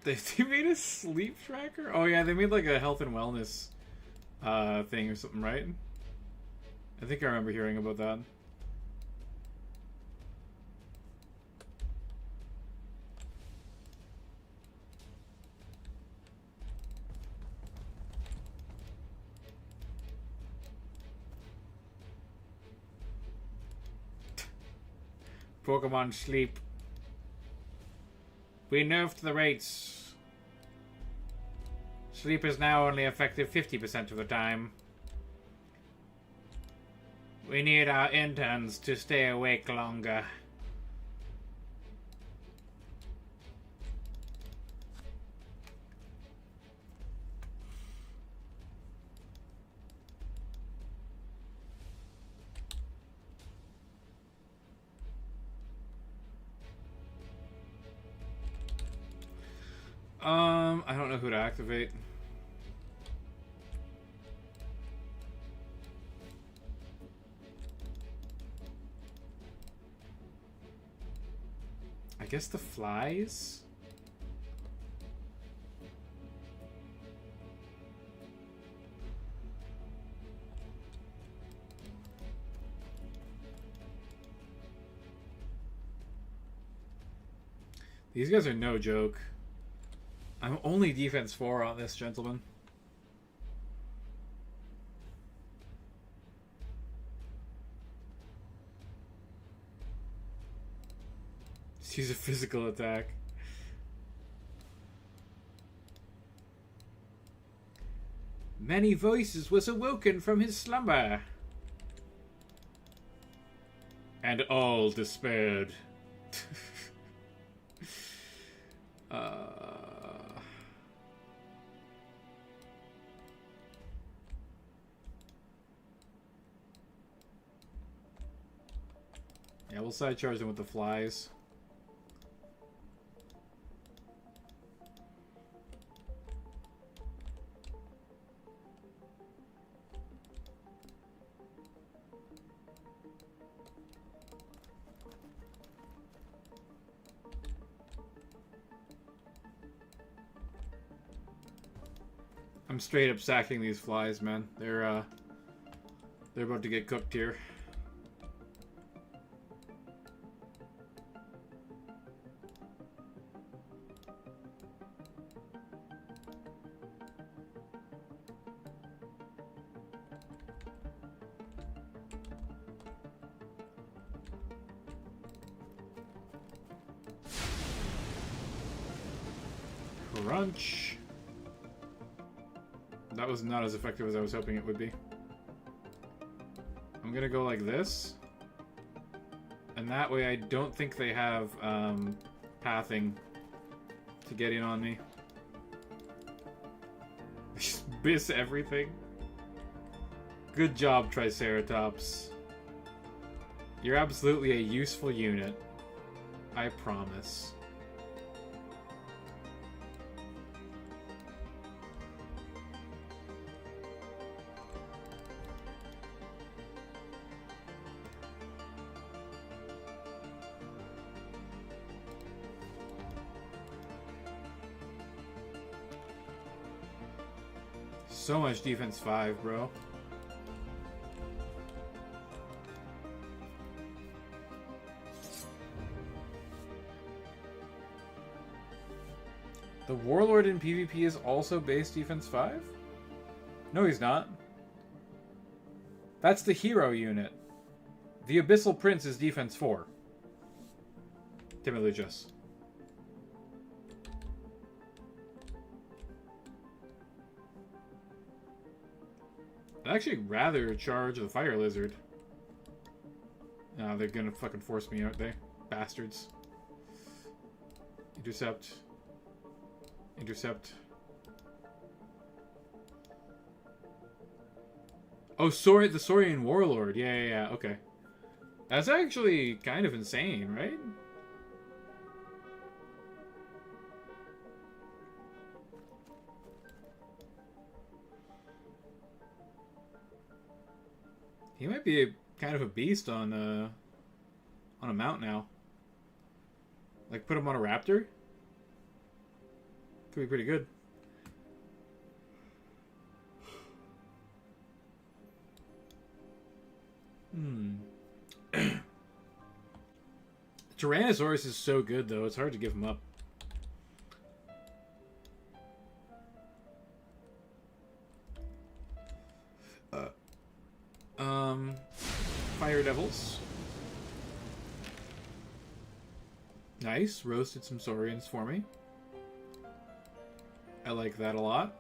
They made a sleep tracker? Oh yeah, they made like a health and wellness thing or something, right? I think I remember hearing about that. Pokemon sleep. We nerfed the rates. Sleep is now only effective 50% of the time. We need our interns to stay awake longer. I don't know who to activate. I guess the flies? These guys are no joke. I'm only defense 4 on this, gentleman. Just use a physical attack. Many voices was awoken from his slumber, and all despaired. Yeah, we'll side charge him with the flies. I'm straight up sacking these flies, man. They're about to get cooked here. Crunch. That was not as effective as I was hoping it would be. I'm gonna go like this. And that way I don't think they have pathing to get in on me. Just miss everything. Good job, Triceratops. You're absolutely a useful unit. I promise. So much defense 5, bro. The Warlord in PvP is also base defense 5? No, he's not. That's the hero unit. The Abyssal Prince is defense 4. Timidly just. I'd actually rather charge the Fire Lizard. No, they're gonna fucking force me, aren't they? Bastards. Intercept. Intercept. Oh, the Saurian Warlord. Yeah, okay. That's actually kind of insane, right? He might be kind of a beast on a mount now. Like, put him on a raptor? Could be pretty good. Tyrannosaurus is so good, though. It's hard to give him up. Fire Devils. Nice. Roasted some Saurians for me. I like that a lot.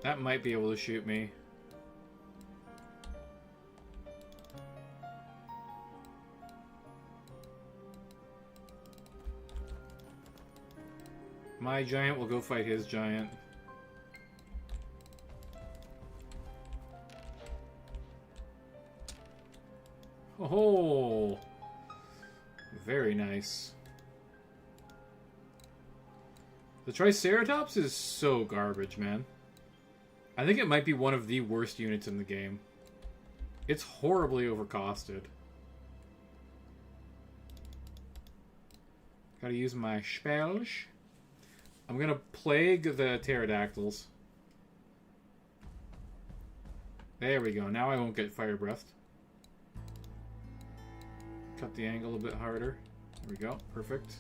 That might be able to shoot me. My giant will go fight his giant. Oh, very nice. The Triceratops is so garbage, man. I think it might be one of the worst units in the game. It's horribly overcosted. Gotta use my spells. I'm gonna plague the pterodactyls. There we go. Now I won't get fire breathed. Cut the angle a bit harder. There we go. Perfect.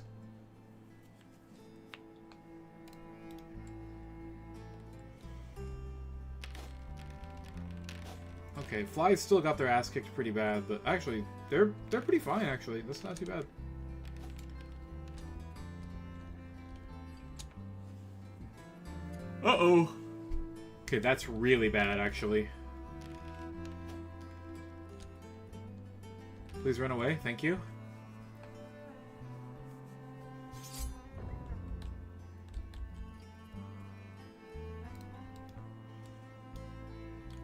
Okay, flies still got their ass kicked pretty bad, but actually, they're pretty fine, actually. That's not too bad. Uh-oh. Okay, that's really bad, actually. Please run away, thank you.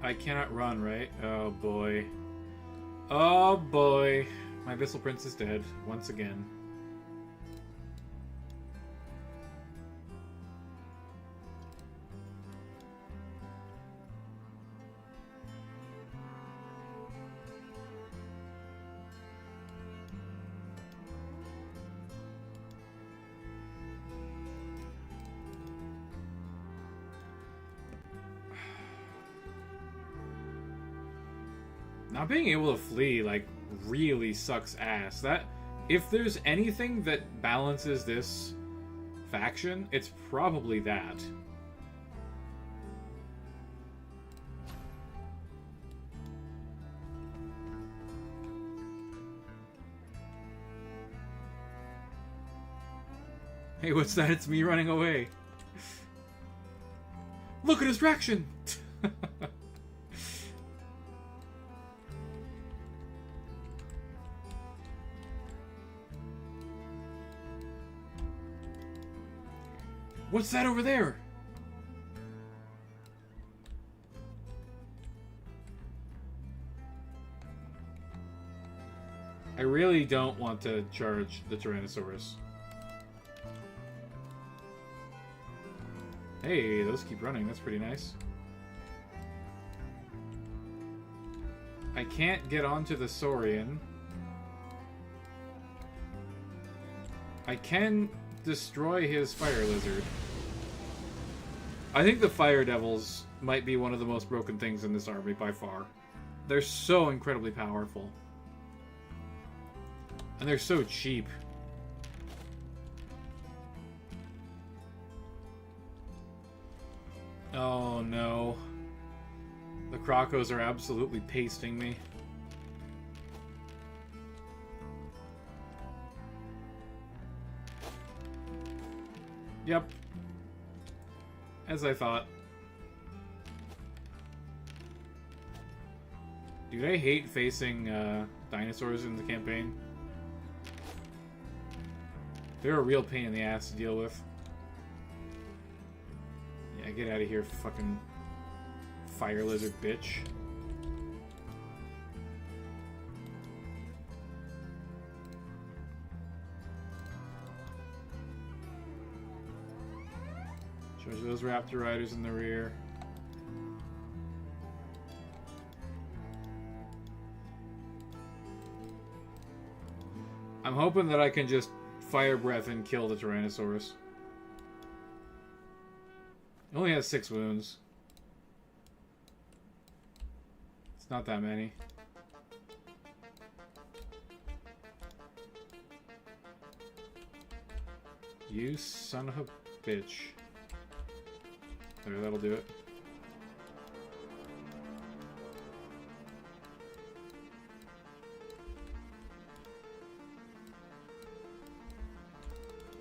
I cannot run, right? Oh boy. Oh boy. My Abyssal Prince is dead, once again. Not being able to flee, like, really sucks ass. That, if there's anything that balances this faction, it's probably that. Hey, what's that? It's me running away. Look at his reaction! What's that over there? I really don't want to charge the Tyrannosaurus. Hey, those keep running. That's pretty nice. I can't get onto the Saurian. I can destroy his fire lizard. I think the fire devils might be one of the most broken things in this army by far. They're so incredibly powerful. And they're so cheap. Oh no. The Crocos are absolutely pasting me. Yep. As I thought. Dude, I hate facing dinosaurs in the campaign. They're a real pain in the ass to deal with. Yeah, get out of here, fucking fire lizard bitch. Shows those raptor riders in the rear. I'm hoping that I can just fire breath and kill the Tyrannosaurus. It only has 6 wounds. It's not that many. You son of a bitch. There, that'll do it.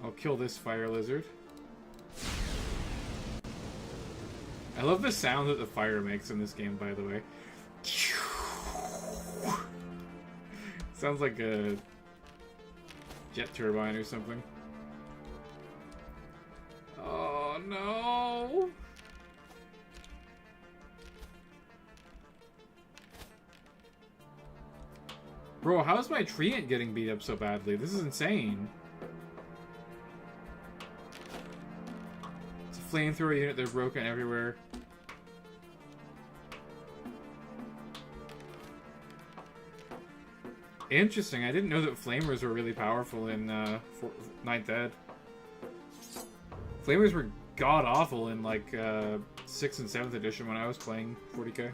I'll kill this fire lizard. I love the sound that the fire makes in this game, by the way. Sounds like a jet turbine or something. Oh no! Bro, how is my treant getting beat up so badly? This is insane. It's a flamethrower unit. They're broken everywhere. Interesting. I didn't know that flamers were really powerful in 9th Ed. Flamers were god-awful in, like, 6th and 7th edition when I was playing 40k.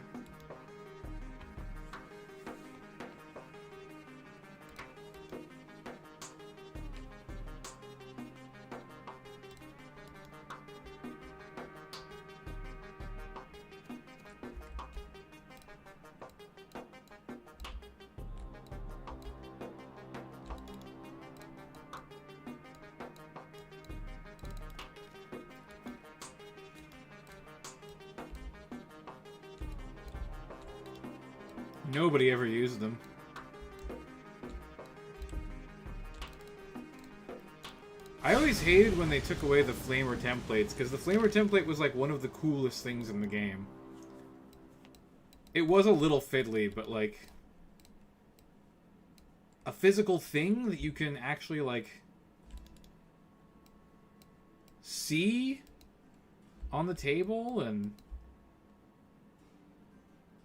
Nobody ever used them. I always hated when they took away the flamer templates, because the flamer template was like one of the coolest things in the game. It was a little fiddly, but like a physical thing that you can actually like see on the table, and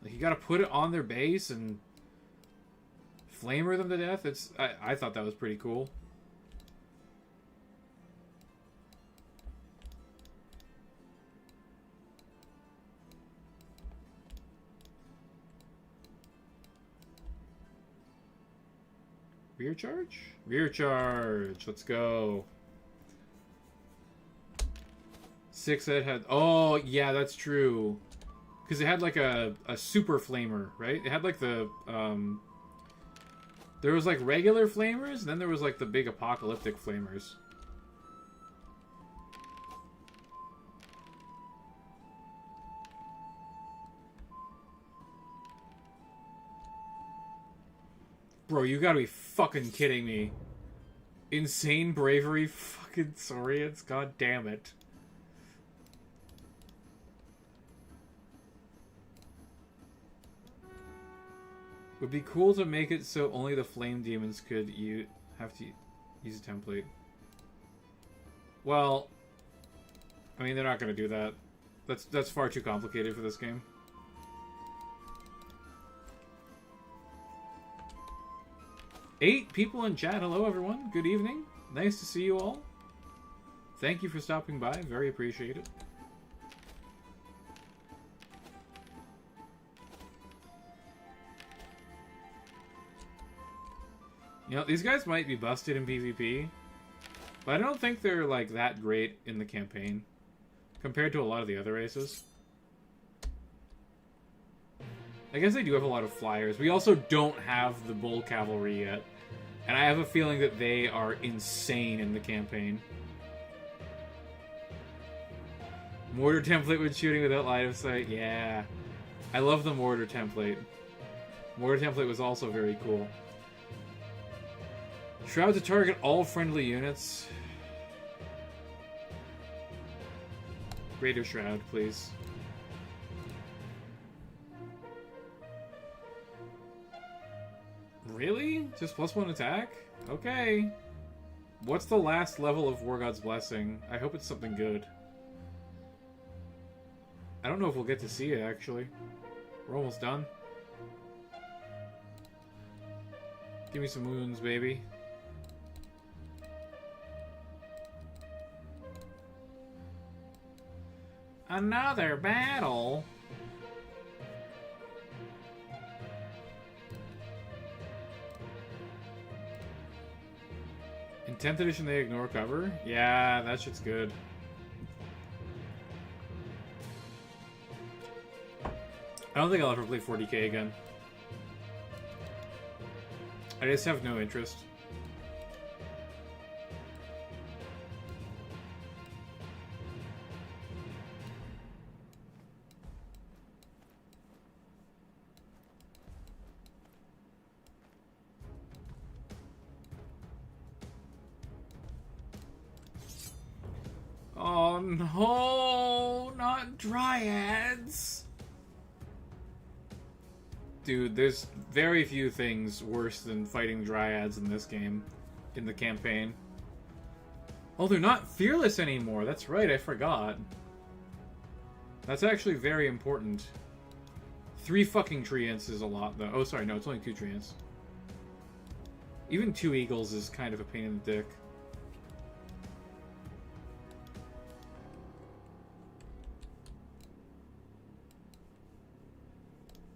like you gotta put it on their base and flamer them to death. I thought that was pretty cool. Rear charge? Rear charge. Let's go. 6th Ed had... Oh, yeah, that's true. Because it had like a super flamer, right? It had like the... There was like regular flamers, and then there was like the big apocalyptic flamers. Bro, you gotta be fucking kidding me. Insane bravery fucking Saurians? God damn it. Would be cool to make it so only the flame demons could have to use a template. Well, I mean, they're not gonna do that. That's far too complicated for this game. Eight people in chat. Hello, everyone. Good evening. Nice to see you all. Thank you for stopping by. Very appreciated. You know, these guys might be busted in PvP, but I don't think they're, like, that great in the campaign compared to a lot of the other races. I guess they do have a lot of flyers. We also don't have the bull cavalry yet, and I have a feeling that they are insane in the campaign. Mortar template when shooting without line of sight. Yeah. I love the mortar template. Mortar template was also very cool. Shroud to target all friendly units. Greater Shroud, please. Really? Just +1 attack? Okay. What's the last level of War God's Blessing? I hope it's something good. I don't know if we'll get to see it, actually. We're almost done. Give me some wounds, baby. Another battle? In 10th edition they ignore cover? Yeah, that shit's good. I don't think I'll ever play 40k again. I just have no interest. Oh no, not dryads. Dude, there's very few things worse than fighting dryads in this game, in the campaign. Oh, they're not fearless anymore. That's right, I forgot. That's actually very important. 3 fucking treants is a lot, though. Oh, sorry, no, it's only 2 treants. Even 2 eagles is kind of a pain in the dick.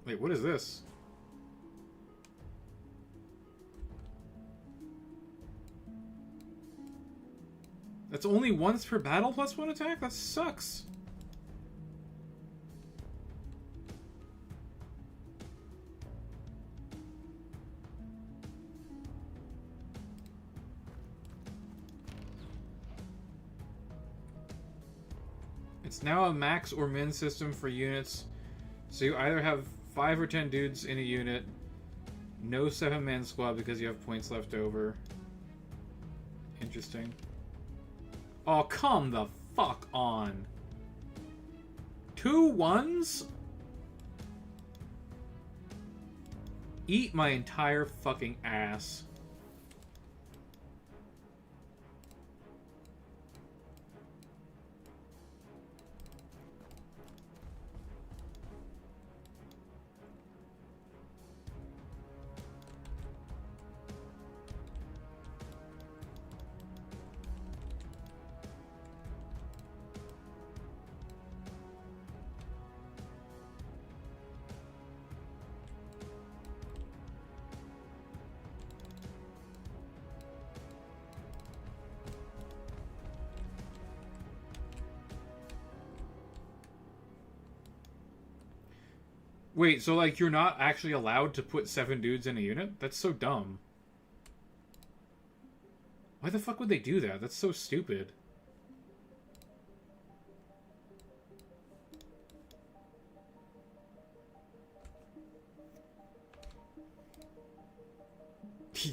Wait, what is this? That's only once per battle plus 1 attack? That sucks. It's now a max or min system for units, so you either have 5 or 10 dudes in a unit, no 7-man squad because you have points left over. Interesting. Oh, come the fuck on. 2 1s? Eat my entire fucking ass. Wait, so like you're not actually allowed to put 7 dudes in a unit? That's so dumb. Why the fuck would they do that? That's so stupid.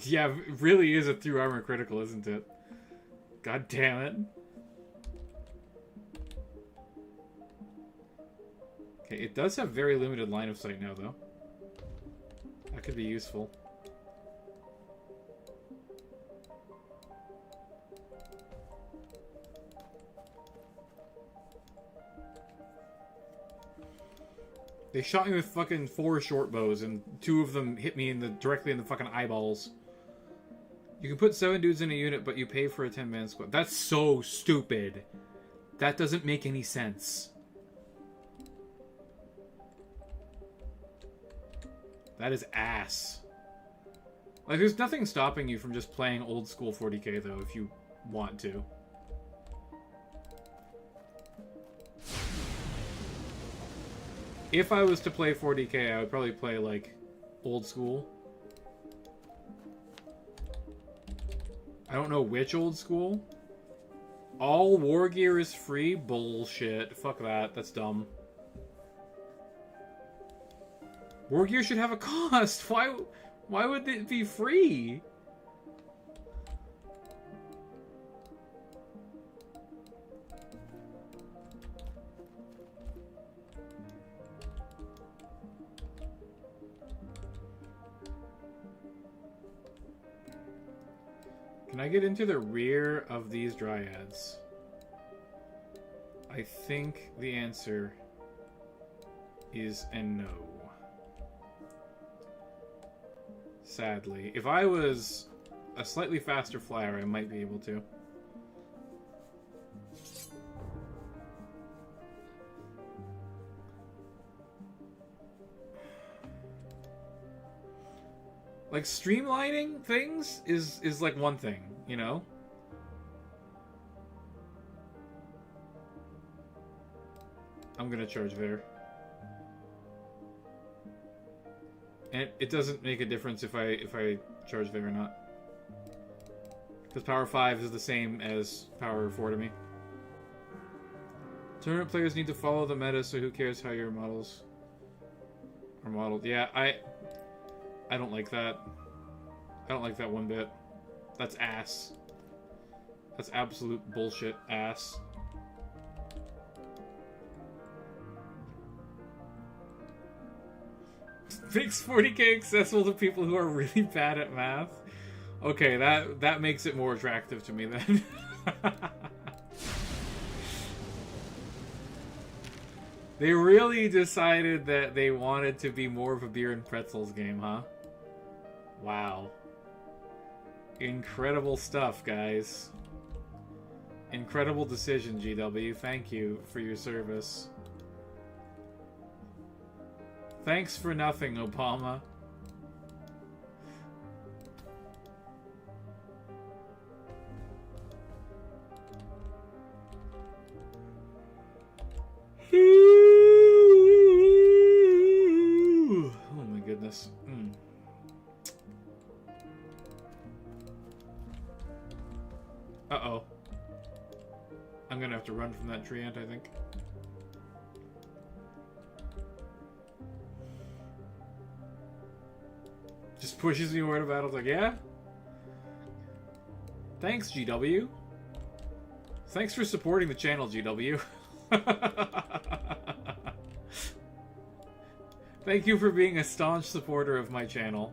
Yeah, it really is a through armor critical, isn't it? God damn it. Okay, it does have very limited line of sight now, though. That could be useful. They shot me with fucking 4 short bows, and 2 of them hit me directly in the fucking eyeballs. You can put 7 dudes in a unit, but you pay for a 10-man squad. That's so stupid. That doesn't make any sense. That is ass. Like, there's nothing stopping you from just playing old school 40k, though, if you want to. If I was to play 40k, I would probably play, like, old school. I don't know which old school. All war gear is free? Bullshit. Fuck that. That's dumb. War gear should have a cost. Why would it be free? Can I get into the rear of these dryads? I think the answer is a no. Sadly. If I was a slightly faster flyer, I might be able to. Like, streamlining things is like one thing, you know? I'm gonna charge there. And it doesn't make a difference if I charge there or not. Because power 5 is the same as power 4 to me. Tournament players need to follow the meta, so who cares how your models are modeled. Yeah, I don't like that. I don't like that one bit. That's ass. That's absolute bullshit ass. Makes 40k accessible to people who are really bad at math. Okay, that makes it more attractive to me then. They really decided that they wanted to be more of a beer and pretzels game, huh? Wow. Incredible stuff, guys. Incredible decision, GW. Thank you for your service. Thanks for nothing, Obama. Oh my goodness. Uh-oh. I'm gonna have to run from that tree ant, I think. Just pushes me away to battle. Like, yeah? Thanks, GW. Thanks for supporting the channel, GW. Thank you for being a staunch supporter of my channel.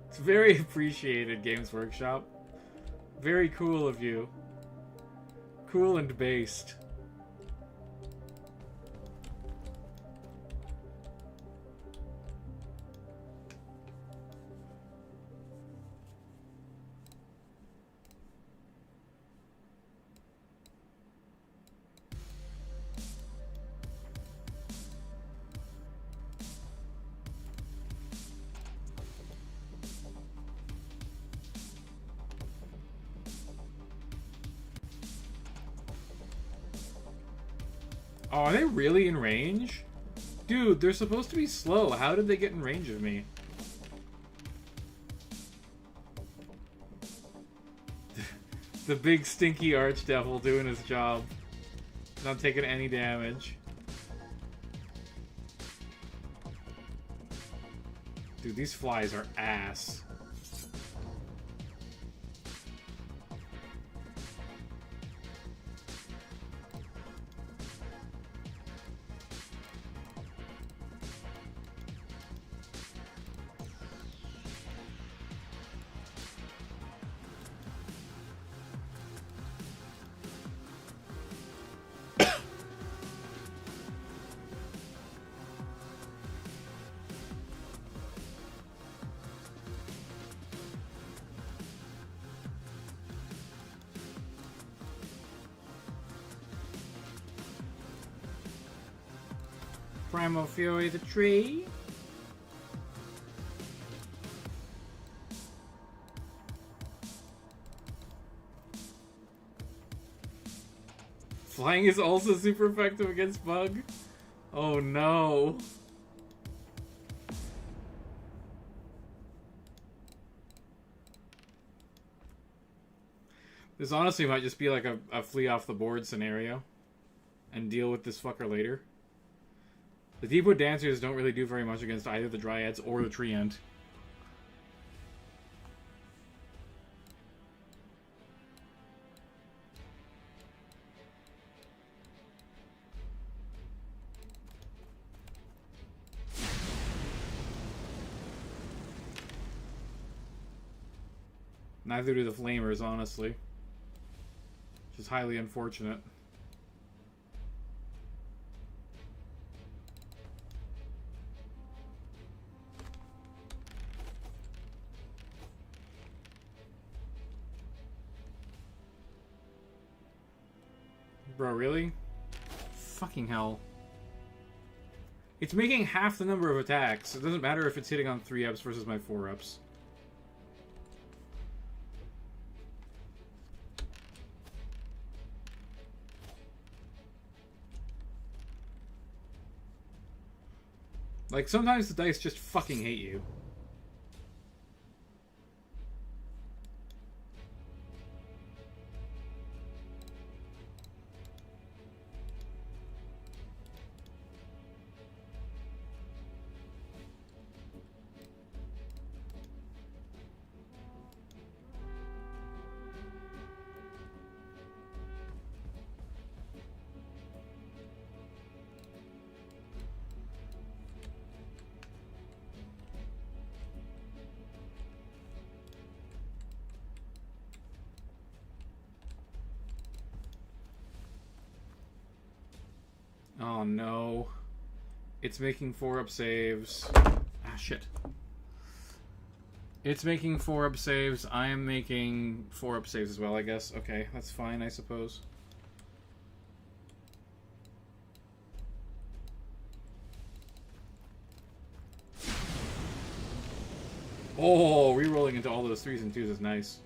It's very appreciated, Games Workshop. Very cool of you. Cool and based. Oh, are they really in range? Dude, they're supposed to be slow. How did they get in range of me? The big stinky archdevil doing his job. Not taking any damage. Dude, these flies are ass. Primal Fury the tree. Flying is also super effective against bug. Oh no. This honestly might just be like a flee off the board scenario. And deal with this fucker later. The Deepwood Dancers don't really do very much against either the Dryads or the Tree Ant. Neither do the Flamers, honestly. Which is highly unfortunate. Bro, really? Fucking hell. It's making half the number of attacks. It doesn't matter if it's hitting on 3-ups versus my 4-ups. Like, sometimes the dice just fucking hate you. Oh no. It's making 4-up saves. Ah, shit. It's making 4-up saves. I am making 4-up saves as well, I guess. Okay, that's fine, I suppose. Oh, rerolling into all those 3s and 2s is nice.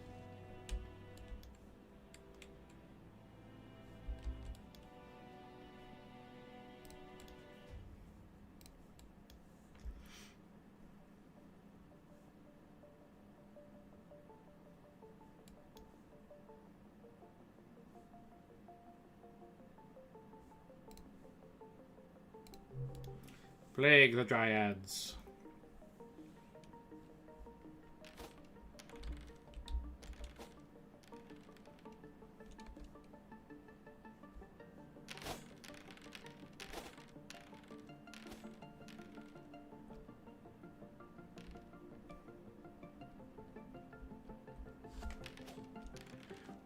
Plague the Dryads.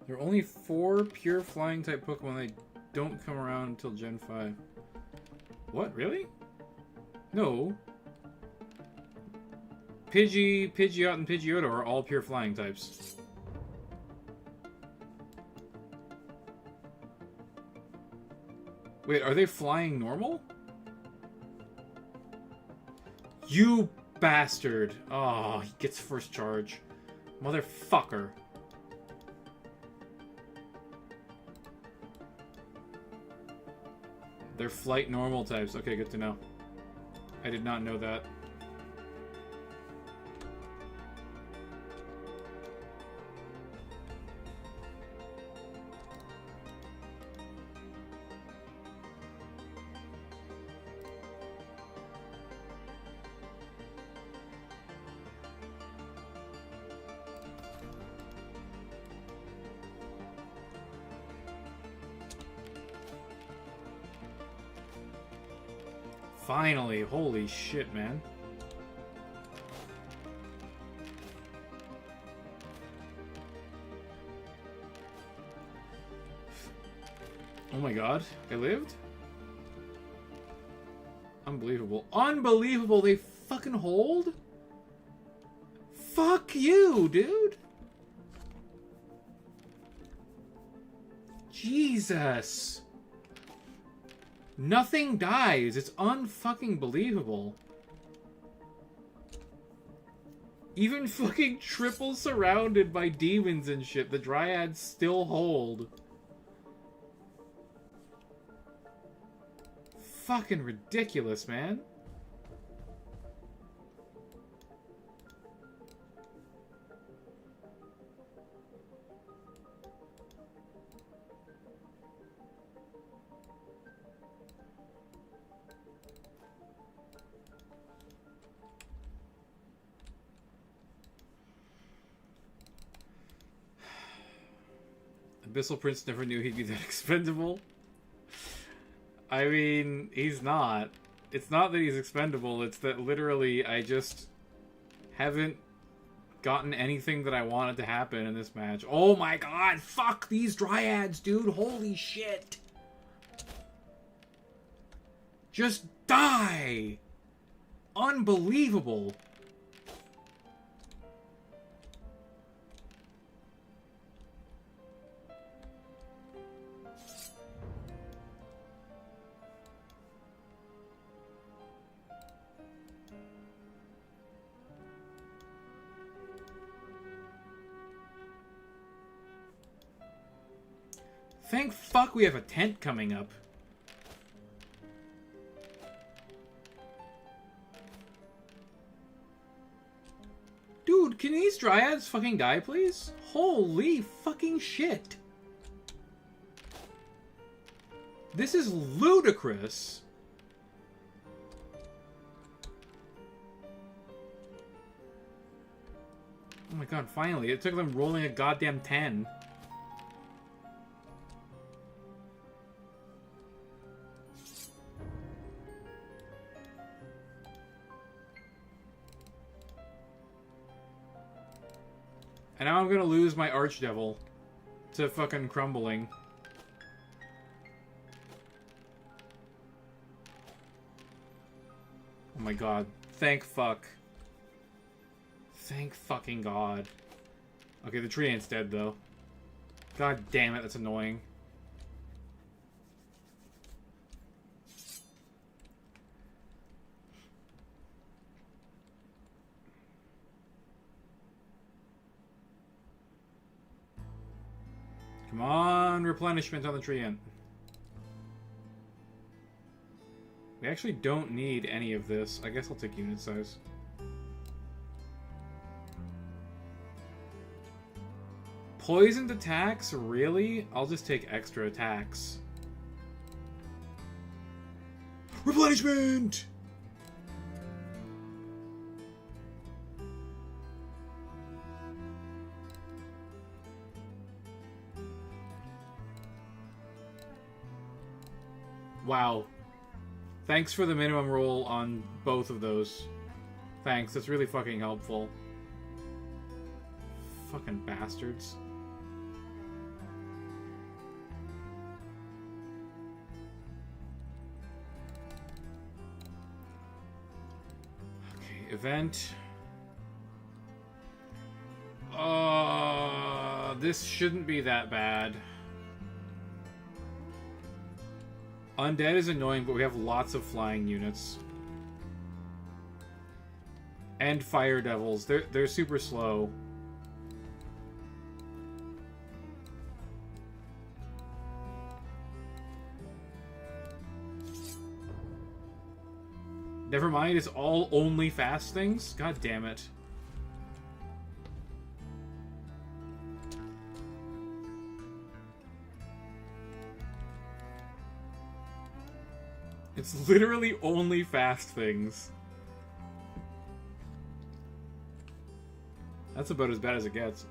There are only 4 pure flying type Pokemon that don't come around until Gen 5. What? Really? No. Pidgeot, and Pidgeotto are all pure flying types. Wait, are they flying normal? You bastard! Oh, he gets first charge. Motherfucker. They're flight normal types. Okay, good to know. I did not know that. Finally, holy shit, man. Oh my god, I lived? Unbelievable. Unbelievable, they fucking hold? Fuck you, dude! Jesus! Nothing dies. It's unfucking believable. Even fucking triple surrounded by demons and shit, the Dryads still hold. Fucking ridiculous, man. Abyssal Prince never knew he'd be that expendable. I mean, he's not. It's not that he's expendable, it's that literally I just haven't gotten anything that I wanted to happen in this match. Oh my god, fuck these Dryads, dude. Holy shit. Just die. Unbelievable. Thank fuck we have a tent coming up. Dude, can these Dryads fucking die, please? Holy fucking shit. This is ludicrous. Oh my god, finally. It took them rolling a goddamn 10. And now I'm gonna lose my Archdevil to fucking crumbling. Oh my god. Thank fuck. Thank fucking god. Okay, the tree ant's dead, though. God damn it, that's annoying. Come on, replenishment on the tree ant. We actually don't need any of this. I guess I'll take unit size. Poisoned attacks? Really? I'll just take extra attacks. Replenishment! Wow. Thanks for the minimum roll on both of those. Thanks, that's really fucking helpful. Fucking bastards. Okay, event. This shouldn't be that bad. Undead is annoying, but we have lots of flying units. And fire devils. They're super slow. Never mind, it's all only fast things? God damn it. It's literally only fast things. That's about as bad as it gets.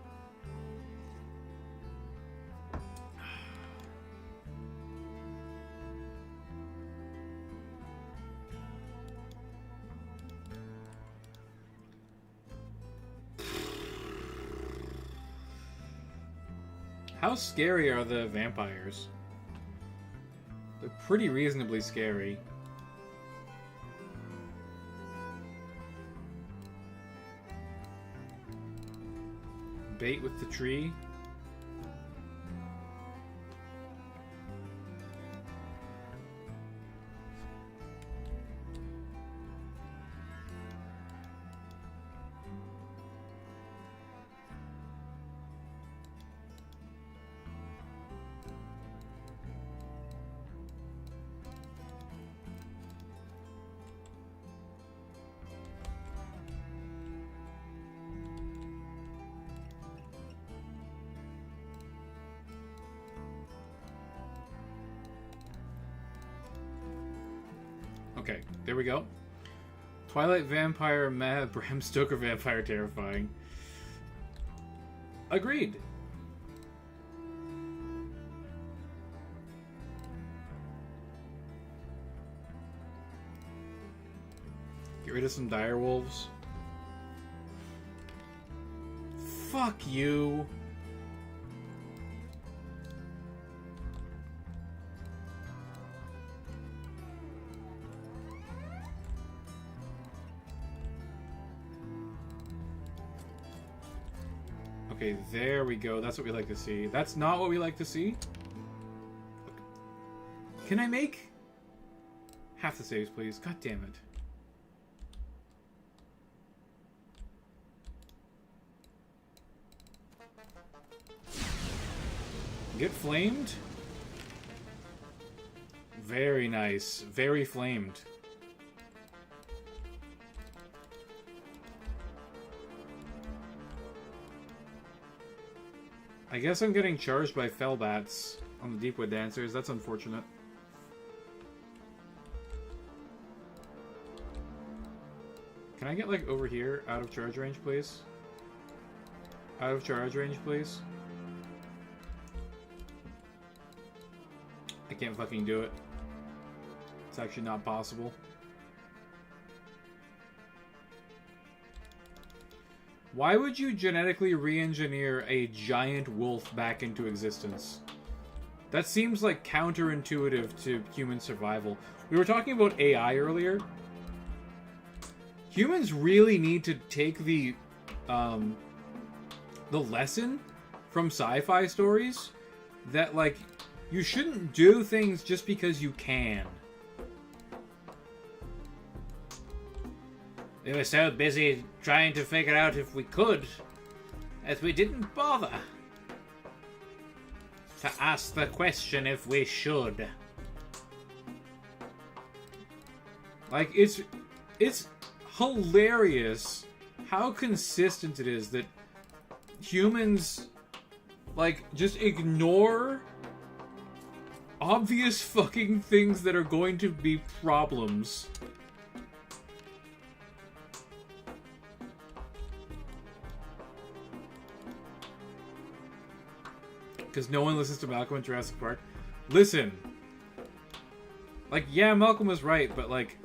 How scary are the vampires? They're pretty reasonably scary. Bait with the tree. Okay, there we go. Twilight Vampire, mad. Bram Stoker Vampire, terrifying. Agreed. Get rid of some dire wolves. Fuck you. Okay, there we go. That's what we like to see. That's not what we like to see. Can I make half the saves, please? God damn it. Get flamed? Very nice. Very flamed. I guess I'm getting charged by Fellbats on the Deepwood Dancers. That's unfortunate. Can I get, like, over here, out of charge range, please? Out of charge range, please? I can't fucking do it. It's actually not possible. Why would you genetically re-engineer a giant wolf back into existence? That seems like counterintuitive to human survival. We were talking about AI earlier. Humans really need to take the lesson from sci-fi stories that, like, you shouldn't do things just because you can. We were so busy trying to figure out if we could that we didn't bother to ask the question if we should. Like, it's hilarious how consistent it is that humans, like, just ignore obvious fucking things that are going to be problems. Because no one listens to Malcolm in Jurassic Park. Listen. Like, yeah, Malcolm was right, but, like,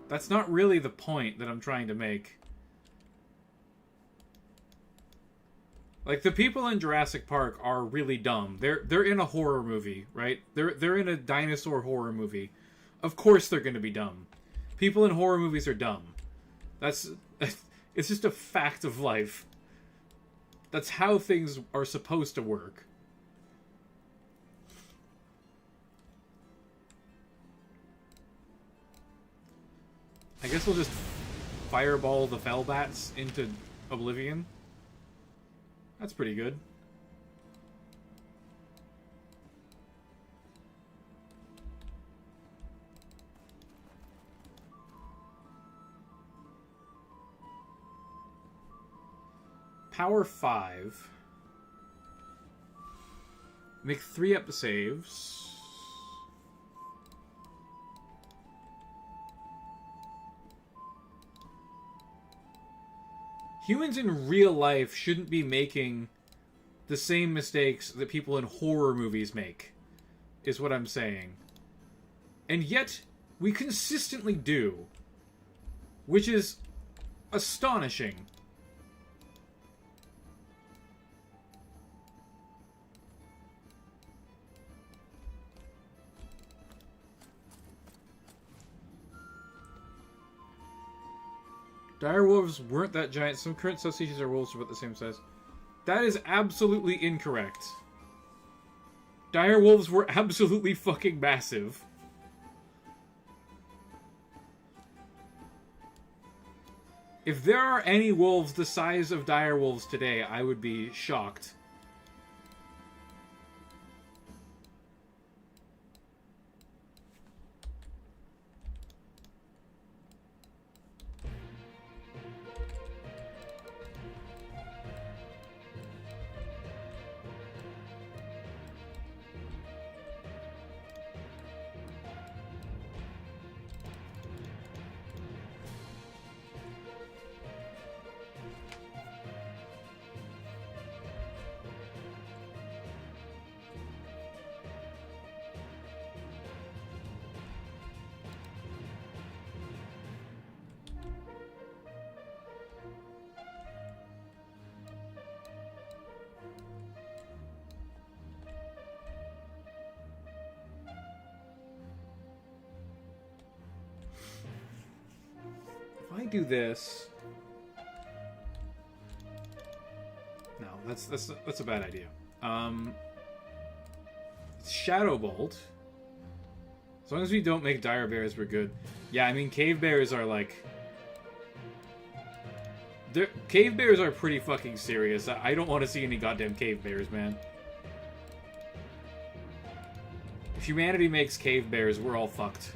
that's not really the point that I'm trying to make. Like, the people in Jurassic Park are really dumb. They're in a horror movie, right? They're in a dinosaur horror movie. Of course they're going to be dumb. People in horror movies are dumb. It's just a fact of life. That's how things are supposed to work. I guess we'll just fireball the Fellbats into oblivion. That's pretty good. Power 5. Make 3 up the saves. Humans in real life shouldn't be making the same mistakes that people in horror movies make, is what I'm saying. And yet, we consistently do. Which is astonishing. Dire wolves weren't that giant. Some current subspecies are wolves about the same size. That is absolutely incorrect. Dire wolves were absolutely fucking massive. If there are any wolves the size of dire wolves today, I would be shocked. If I do this... No, that's a bad idea. Shadow Bolt. As long as we don't make dire bears, we're good. Yeah, I mean, cave bears are like... Cave bears are pretty fucking serious. I don't want to see any goddamn cave bears, man. If humanity makes cave bears, we're all fucked.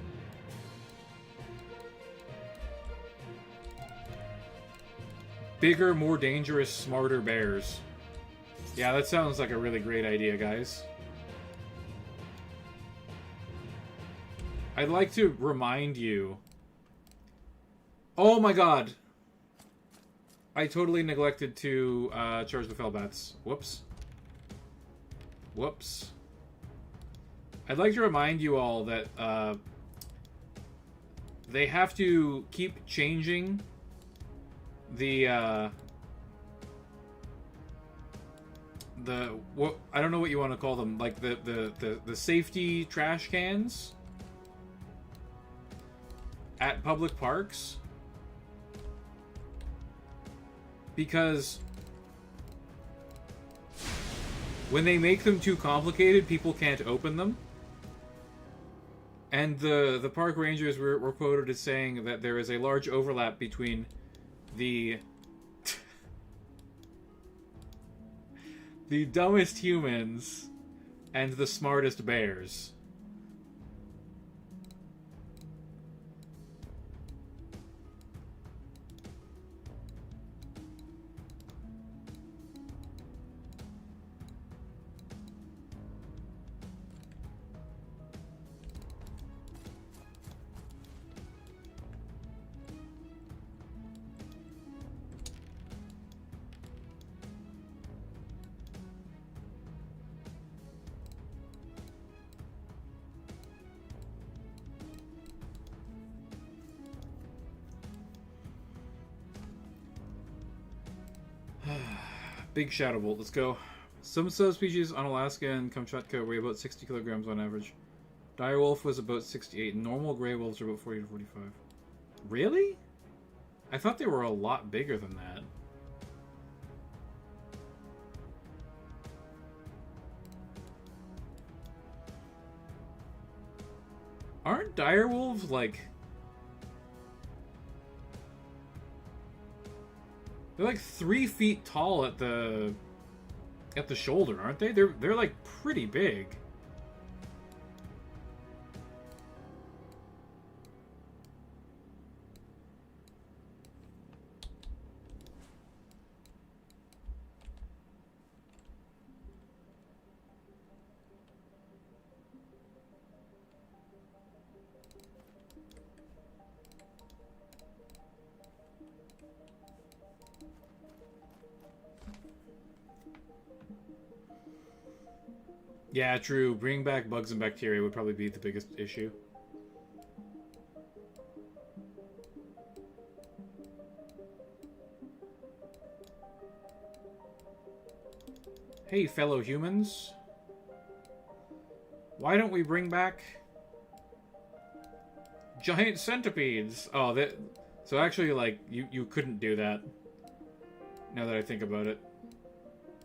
Bigger, more dangerous, smarter bears. Yeah, that sounds like a really great idea, guys. I'd like to remind you... Oh my god! I totally neglected to charge the Fellbats. Whoops. Whoops. I'd like to remind you all that they have to keep changing the what I don't know what you want to call them, like the safety trash cans. at public parks, because when they make them too complicated, people can't open them. And the park rangers were quoted as saying that there is a large overlap between the the dumbest humans and the smartest bears. Big Shadow Bolt, let's go. Some subspecies on Alaska and Kamchatka weigh about 60 kilograms on average. Direwolf was about 68. Normal gray wolves are about 40 to 45. Really? I thought they were a lot bigger than that. Aren't direwolves like... They're like 3 feet tall at the shoulder, aren't they? They're like pretty big. Yeah, true. Bringing back bugs and bacteria would probably be the biggest issue. Hey, fellow humans. Why don't we bring back giant centipedes? Oh, that... So actually, like, you couldn't do that. Now that I think about it.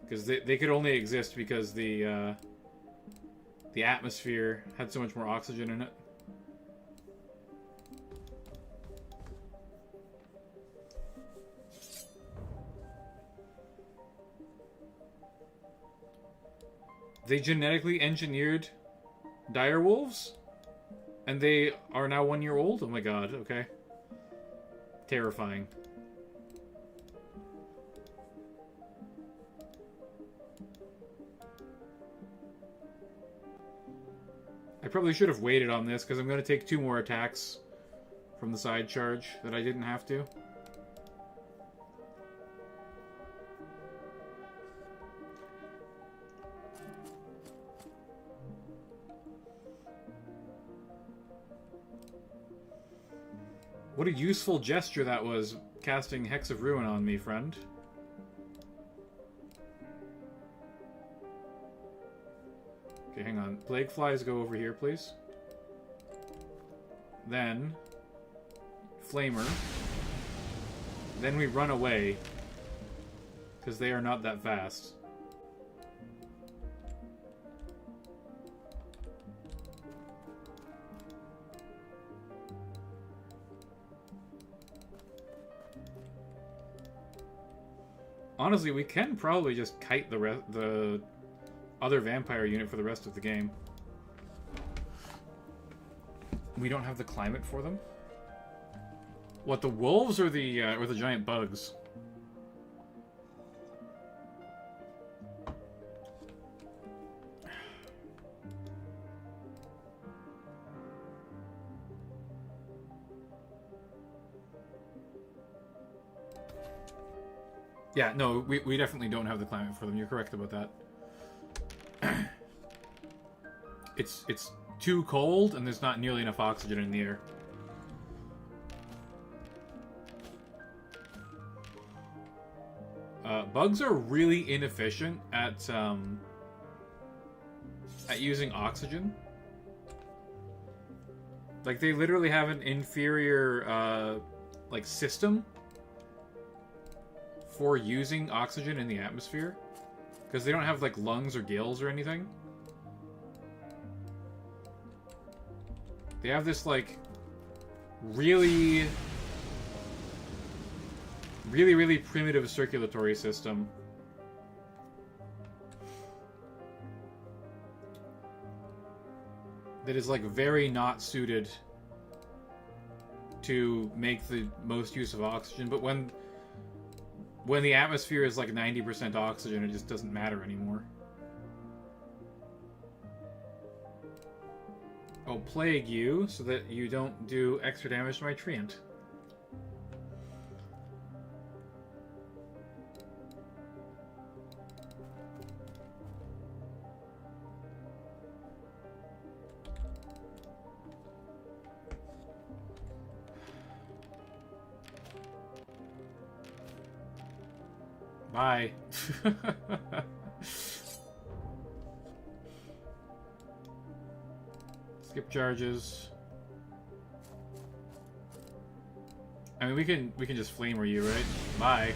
Because they could only exist because the atmosphere had so much more oxygen in it. They genetically engineered direwolves? And they are now 1 year old? Oh my god, okay. Terrifying. I probably should have waited on this, because I'm going to take 2 more attacks from the side charge that I didn't have to. What a useful gesture that was, casting Hex of Ruin on me, friend. Okay, hang on. Plague flies go over here, please. Then... Flamer. Then we run away. Because they are not that fast. Honestly, we can probably just kite the other vampire unit for the rest of the game. We don't have the climate for them? What, the wolves or the giant bugs? Yeah, no, we definitely don't have the climate for them. You're correct about that. It's too cold, and there's not nearly enough oxygen in the air. Bugs are really inefficient at using oxygen. Like, they literally have an inferior, like, system for using oxygen in the atmosphere. Because they don't have, like, lungs or gills or anything. They have this, like, really primitive circulatory system. That is, like, very not suited to make the most use of oxygen. But when the atmosphere is, like, 90% oxygen, it just doesn't matter anymore. I'll plague you so that you don't do extra damage to my treant. Bye. Skip charges. I mean, we can just flamer you, right? Bye.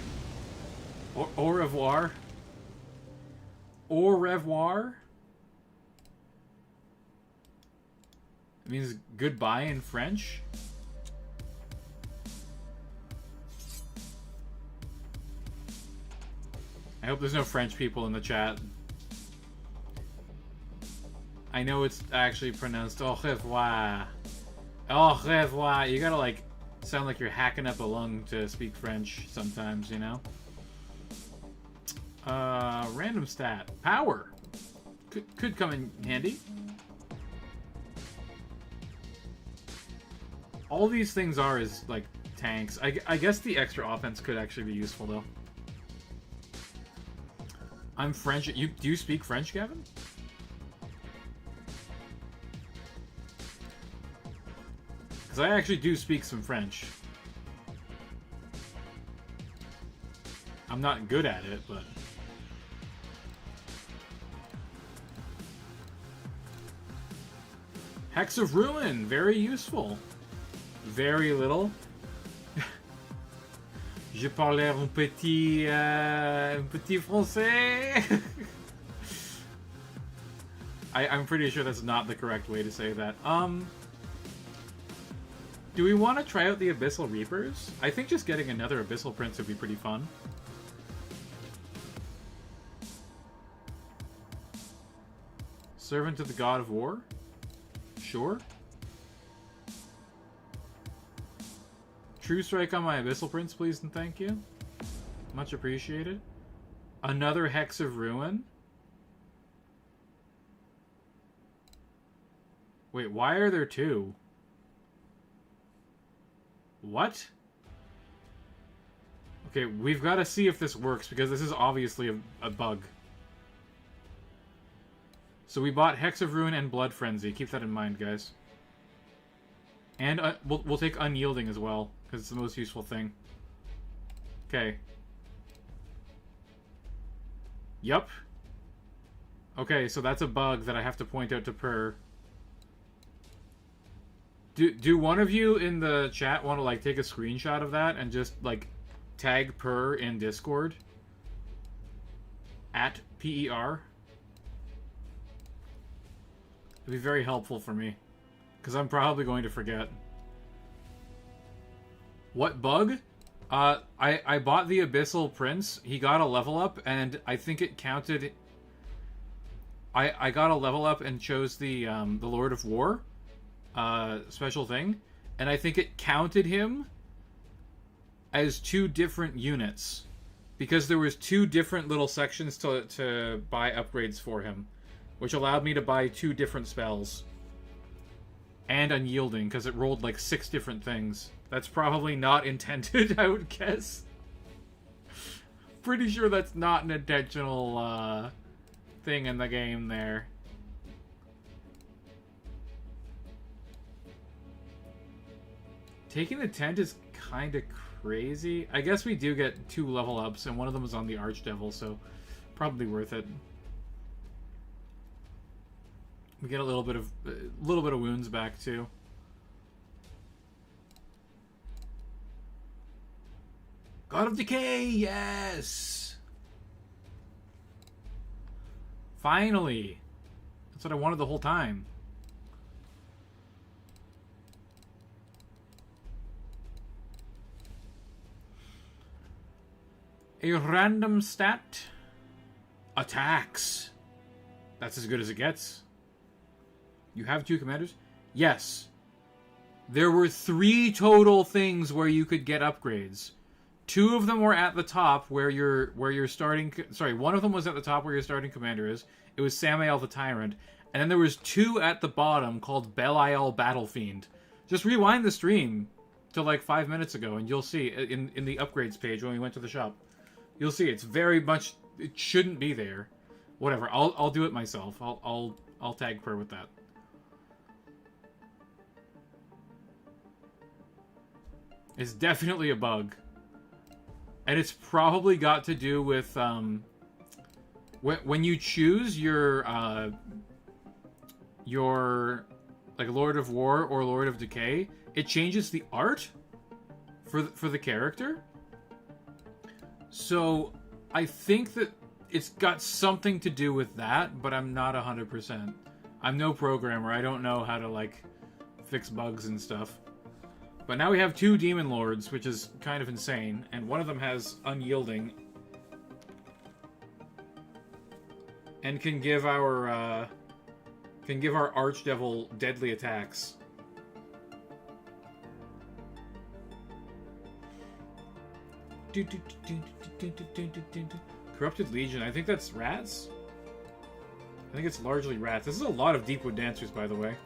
Au revoir. Au revoir. It means goodbye in French. I hope there's no French people in the chat. I know it's actually pronounced au revoir. Au revoir. You gotta, like, sound like you're hacking up a lung to speak French sometimes, you know? Random stat. Power. Could come in handy. All these things are is, like, tanks. I guess the extra offense could actually be useful, though. I'm French. Do you speak French, Gavin? Because I actually do speak some French. I'm not good at it, but... Hex of Ruin! Very useful. Very little. Je parle un petit français. I'm pretty sure that's not the correct way to say that. Do we want to try out the Abyssal Reapers? I think just getting another Abyssal Prince would be pretty fun. Servant to the God of War? Sure. True Strike on my Abyssal Prince, please and thank you. Much appreciated. Another Hex of Ruin? Wait, why are there two? What? Okay, we've got to see if this works, because this is obviously a bug. So we bought Hex of Ruin and Blood Frenzy. Keep that in mind, guys. And we'll take Unyielding as well, because it's the most useful thing. Okay. Yup. Okay, so that's a bug that I have to point out to Per. Do one of you in the chat want to, like, take a screenshot of that and just, like, tag Per in Discord? At PER? It'd be very helpful for me. Because I'm probably going to forget. What bug? I bought the Abyssal Prince. He got a level up, and I think it counted... I got a level up and chose the Lord of War special thing, and I think it counted him as two different units. Because there was two different little sections to buy upgrades for him, which allowed me to buy two different spells. And Unyielding, because it rolled like 6 different things. That's probably not intended, I would guess. Pretty sure that's not an intentional thing in the game there. Taking the tent is kind of crazy. I guess we do get 2 level ups, and one of them is on the Archdevil, so probably worth it. We get a little bit of wounds back too. Cloud of Decay, yes! Finally! That's what I wanted the whole time. A random stat. Attacks. That's as good as it gets. You have 2 commanders? Yes. There were 3 total things where you could get upgrades. 2 of them were at the top where you're starting... Sorry, one of them was at the top where your starting commander is. It was Samael the Tyrant. And then there was 2 at the bottom called Belial Battlefiend. Just rewind the stream to like 5 minutes ago and you'll see in the upgrades page when we went to the shop. You'll see it's very much... It shouldn't be there. Whatever, I'll do it myself. I'll tag Per with that. It's definitely a bug. And it's probably got to do with when you choose your like Lord of War or Lord of Decay, it changes the art for the character. So I think that it's got something to do with that, but I'm not 100%. I'm no programmer. I don't know how to like fix bugs and stuff. But now we have 2 Demon Lords, which is kind of insane, and one of them has Unyielding. And can give our Archdevil deadly attacks. Corrupted Legion, I think that's rats? I think it's largely rats. This is a lot of Deepwood Dancers, by the way.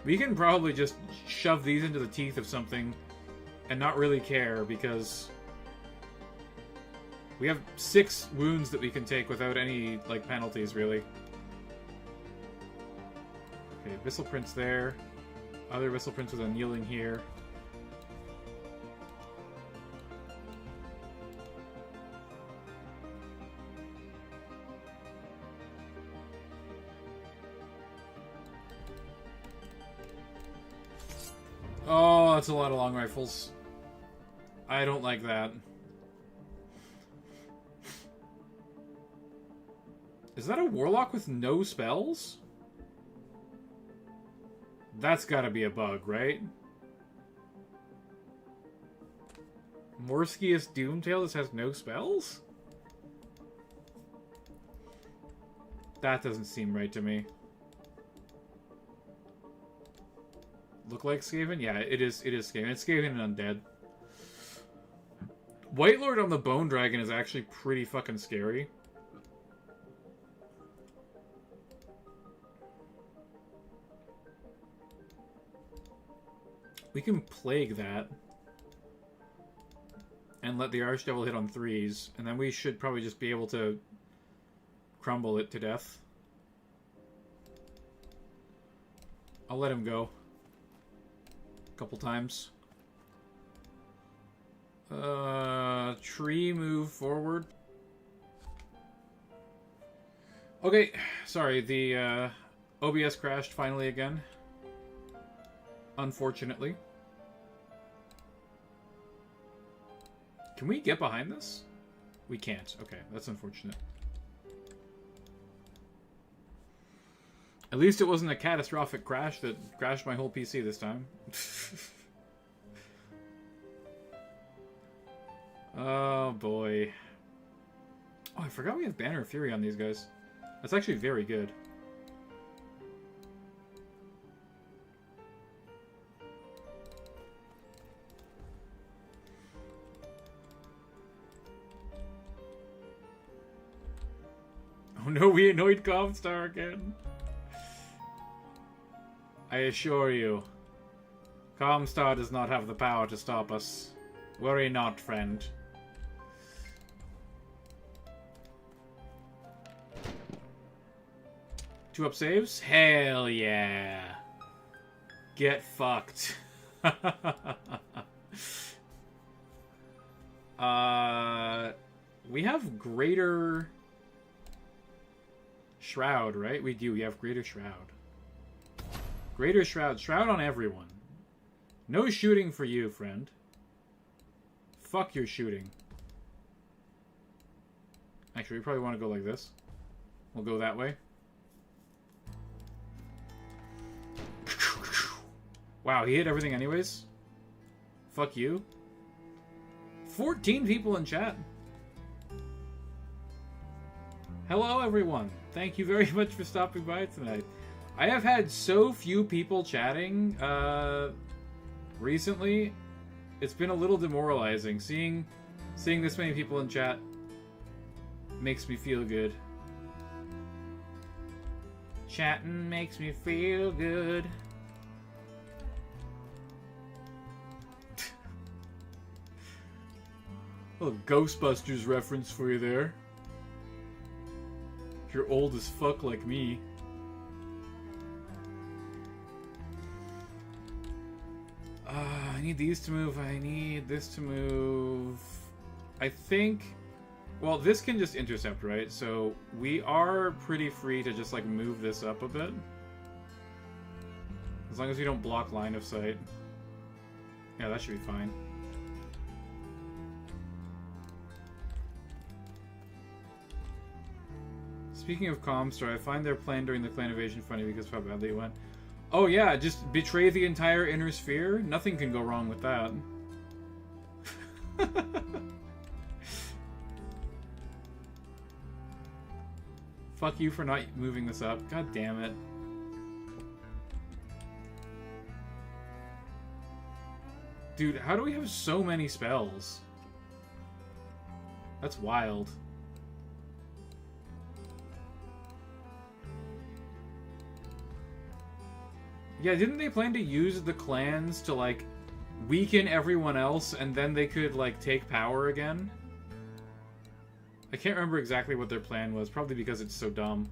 We can probably just shove these into the teeth of something and not really care, because we have 6 wounds that we can take without any, like, penalties, really. Okay, Abyssal Prince there. Other Abyssal Prince with Unyielding here. Oh, that's a lot of long rifles. I don't like that. Is that a warlock with no spells? That's gotta be a bug, right? Morskius Doomtail just has no spells? That doesn't seem right to me. Look like Skaven? Yeah, it is Skaven. It's Skaven and Undead. White Lord on the Bone Dragon is actually pretty fucking scary. We can Plague that. And let the Archdevil hit on 3s. And then we should probably just be able to crumble it to death. I'll let him go. Couple times. Tree move forward. Okay, sorry, the OBS crashed finally again. Unfortunately. Can we get behind this? We can't. Okay, that's unfortunate. At least it wasn't a catastrophic crash that crashed my whole PC this time. Oh, boy. Oh, I forgot we have Banner of Fury on these guys. That's actually very good. Oh no, we annoyed Comstar again. I assure you, Comstar does not have the power to stop us. Worry not, friend. Two up saves? Hell yeah. Get fucked. We have Greater Shroud, right? We do. We have Greater Shroud. Greater Shroud. Shroud on everyone. No shooting for you, friend. Fuck your shooting. Actually, we probably want to go like this. We'll go that way. Wow, he hit everything anyways? Fuck you. 14 people in chat. Hello, everyone. Thank you very much for stopping by tonight. I have had so few people chatting recently. It's been a little demoralizing. Seeing this many people in chat makes me feel good. Chatting makes me feel good. A little Ghostbusters reference for you there. If you're old as fuck like me. I need these to move. I need this to move. I think... Well, this can just intercept, right? So we are pretty free to just, like, move this up a bit. As long as we don't block line of sight. Yeah, that should be fine. Speaking of Comstar, I find their plan during the clan invasion funny because of how badly it went. Oh yeah, just betray the entire inner sphere? Nothing can go wrong with that. Fuck you for not moving this up. God damn it. Dude, how do we have so many spells? That's wild. Yeah, didn't they plan to use the clans to, like, weaken everyone else and then they could, like, take power again? I can't remember exactly what their plan was, probably because it's so dumb.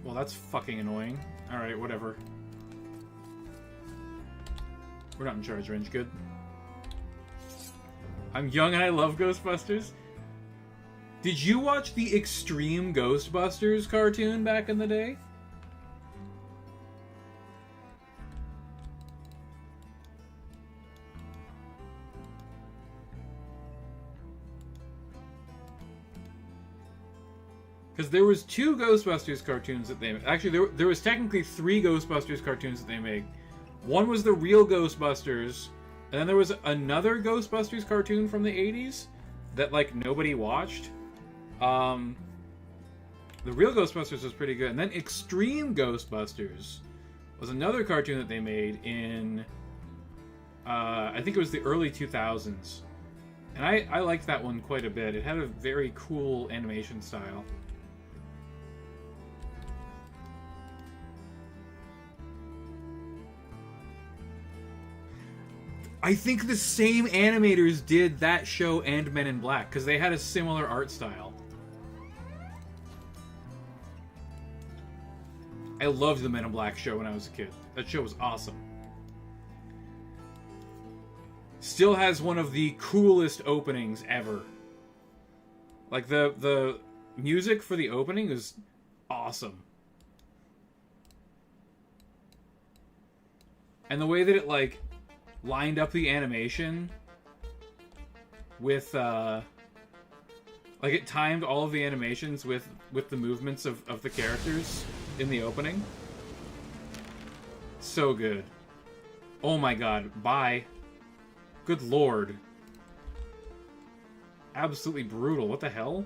Well, that's fucking annoying. Alright, whatever. We're not in charge range, good. I'm young and I love Ghostbusters. Did you watch the Extreme Ghostbusters cartoon back in the day? Because there was 2 Ghostbusters cartoons that they made. Actually, there was technically 3 Ghostbusters cartoons that they made. One was the real Ghostbusters, and then there was another Ghostbusters cartoon from the 80s that, like, nobody watched. The real Ghostbusters was pretty good. And then Extreme Ghostbusters was another cartoon that they made in, I think it was the early 2000s. And I liked that one quite a bit. It had a very cool animation style. I think the same animators did that show and Men in Black, because they had a similar art style. I loved the Men in Black show when I was a kid. That show was awesome. Still has one of the coolest openings ever. Like, the music for the opening is awesome. And the way that it, like, lined up the animation with, like, it timed all of the animations with the movements of the characters in the opening. So good. Oh my god, bye. Good lord. Absolutely brutal. What the hell?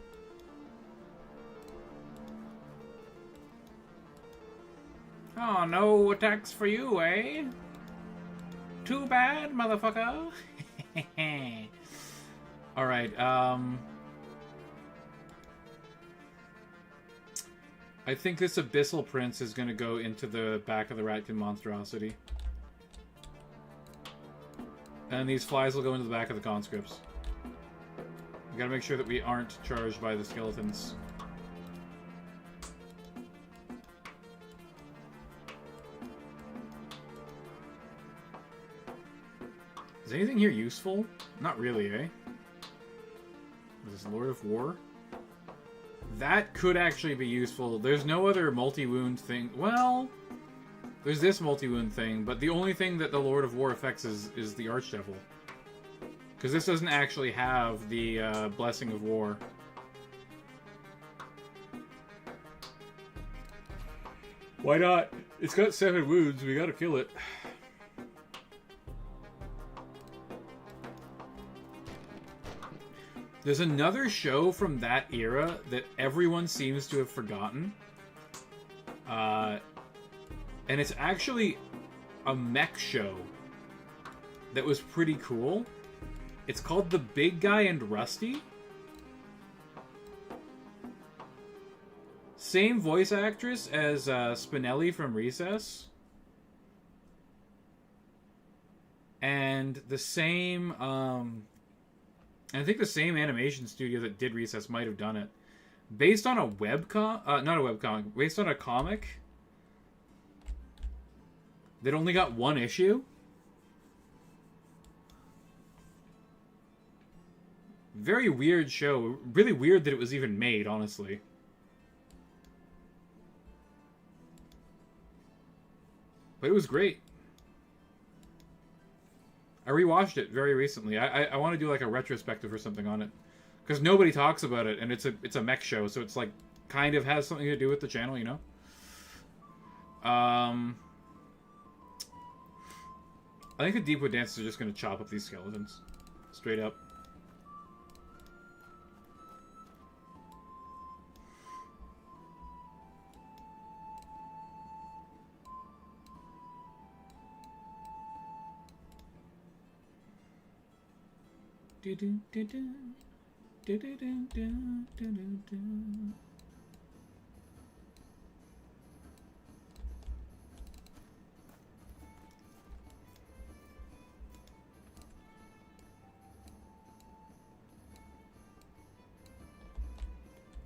Oh, no attacks for you, eh? Too bad, motherfucker. Alright, I think this Abyssal Prince is gonna go into the back of the Ratkin Monstrosity. And these flies will go into the back of the conscripts. We gotta make sure that we aren't charged by the skeletons. Is anything here useful? Not really, eh? Is this Lord of War? That could actually be useful. There's no other multi-wound thing. Well, there's this multi-wound thing, but the only thing that the Lord of War affects is the Archdevil. Because this doesn't actually have the Blessing of War. Why not? It's got 7 wounds. We gotta kill it. There's another show from that era that everyone seems to have forgotten. And it's actually a mech show that was pretty cool. It's called The Big Guy and Rusty. Same voice actress as Spinelli from Recess. And the same... I think the same animation studio that did Recess might have done it. Based on a webcomic... not a webcomic. Based on a comic that only got 1 issue. Very weird show. Really weird that it was even made, honestly. But it was great. I rewatched it very recently. I want to do like a retrospective or something on it, because nobody talks about it, and it's a mech show, so it's like kind of has something to do with the channel, you know. I think the Deepwood Dancers are just gonna chop up these skeletons, straight up.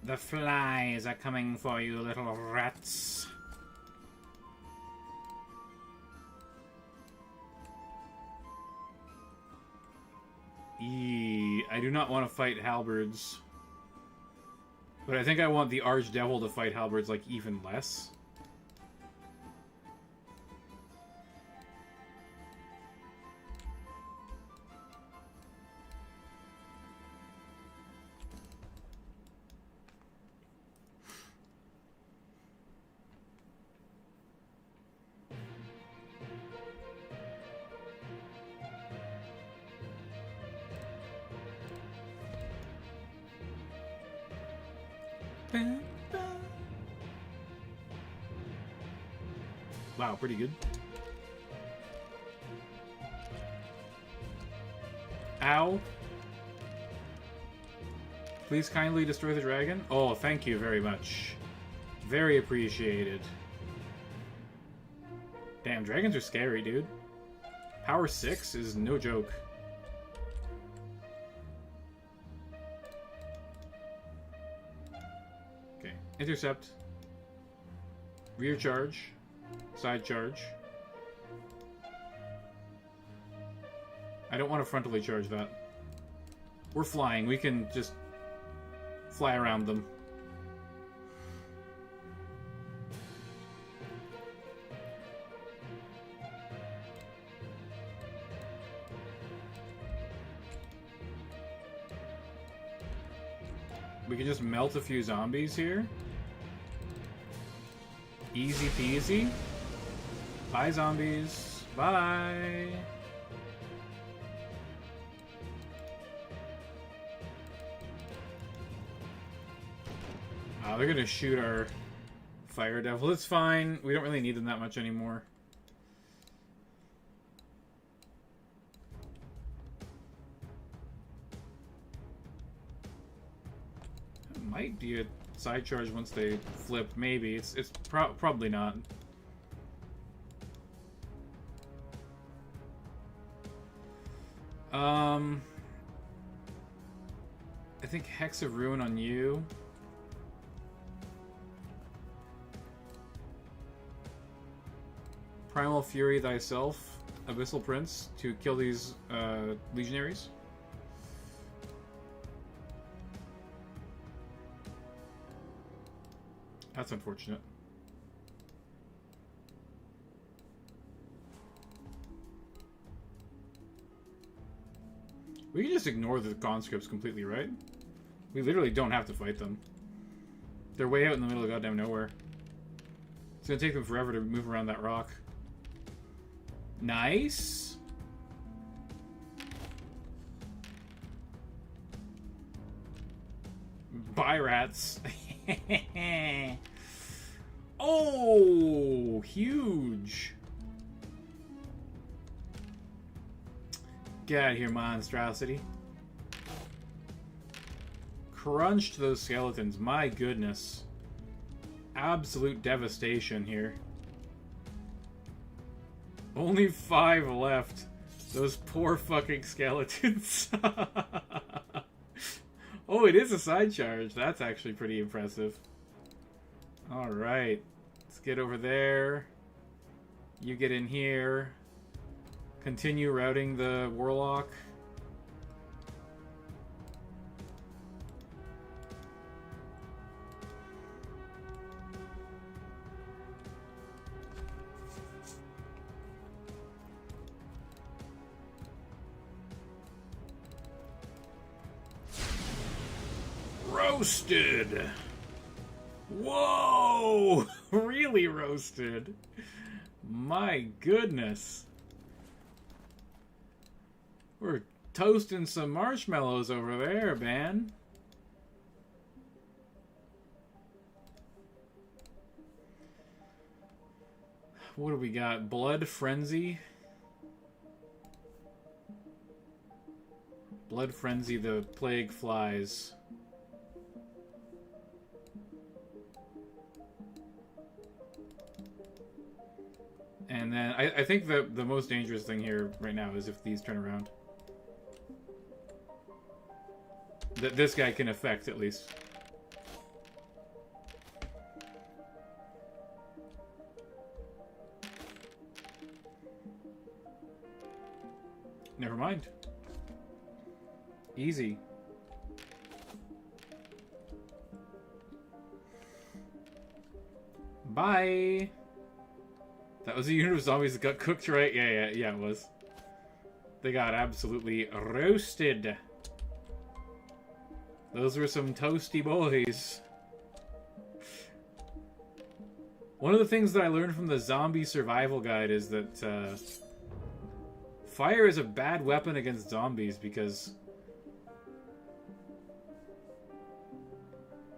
The flies are coming for you, little rats. I do not want to fight halberds. But I think I want the Archdevil to fight halberds, like, even less. Wow, pretty good. Ow. Please kindly destroy the dragon. Oh, thank you very much. Very appreciated. Damn, dragons are scary, dude. Power 6 is no joke. Okay, intercept. Rear charge. Side charge. I don't want to frontally charge that. We're flying. We can just fly around them. We can just melt a few zombies here. Easy peasy. Bye, zombies. Bye. Oh, they're gonna shoot our fire devil. It's fine. We don't really need them that much anymore. It might be a side charge once they flip. Maybe. It's probably not. I think Hex of Ruin on you. Primal Fury thyself, Abyssal Prince, to kill these legionaries. That's unfortunate. We can just ignore the conscripts completely, right? We literally don't have to fight them. They're way out in the middle of goddamn nowhere. It's gonna take them forever to move around that rock. Nice. Bye, rats. Oh, huge. Get out of here, monstrosity. Crunched those skeletons. My goodness. Absolute devastation here. Only 5 left. Those poor fucking skeletons. Oh, it is a side charge. That's actually pretty impressive. Alright. Let's get over there. You get in here. Continue routing the warlock. Roasted! Whoa! Really roasted? My goodness. We're toasting some marshmallows over there, man. What do we got? Blood Frenzy? Blood Frenzy, the plague flies. And then, I think the most dangerous thing here right now is if these turn around. That this guy can affect, at least. Never mind. Easy. Bye! That was a unit of zombies that got cooked, right? Yeah, it was. They got absolutely roasted. Those were some toasty boys. One of the things that I learned from the zombie survival guide is that fire is a bad weapon against zombies because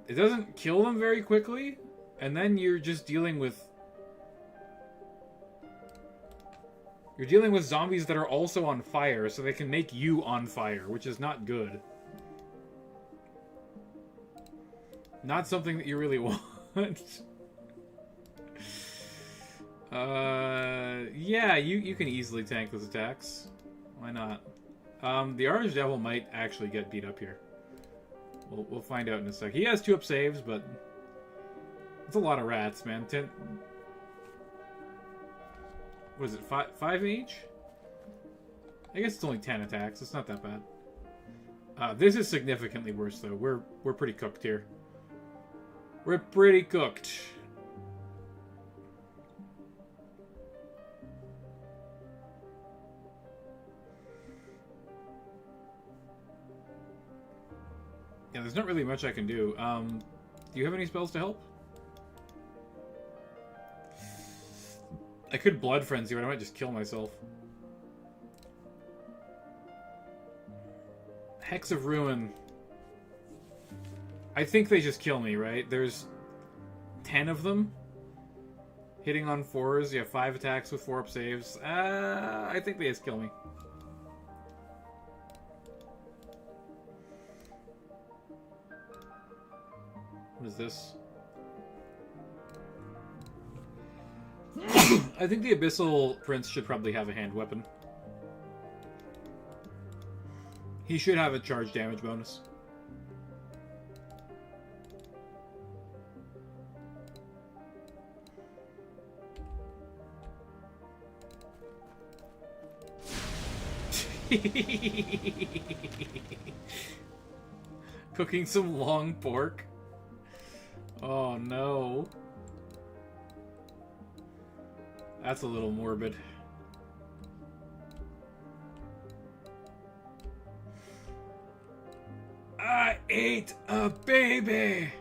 it doesn't kill them very quickly, and then you're just dealing with zombies that are also on fire, so they can make you on fire, which is not good. Not something that you really want. Yeah, you can easily tank those attacks. Why not? The Orange Devil might actually get beat up here. We'll find out in a sec. He has 2-up saves, but it's a lot of rats, man. 10. What is it? 5 each? I guess it's only 10 attacks. It's not that bad. This is significantly worse, though. We're pretty cooked here. We're pretty cooked. Yeah, there's not really much I can do. Do you have any spells to help? I could Blood Frenzy, but I might just kill myself. Hex of Ruin. I think they just kill me, right? There's 10 of them. Hitting on 4s. You have 5 attacks with 4-up saves. I think they just kill me. What is this? I think the Abyssal Prince should probably have a hand weapon. He should have a charge damage bonus. Cooking some long pork. Oh no. That's a little morbid. I ate a baby!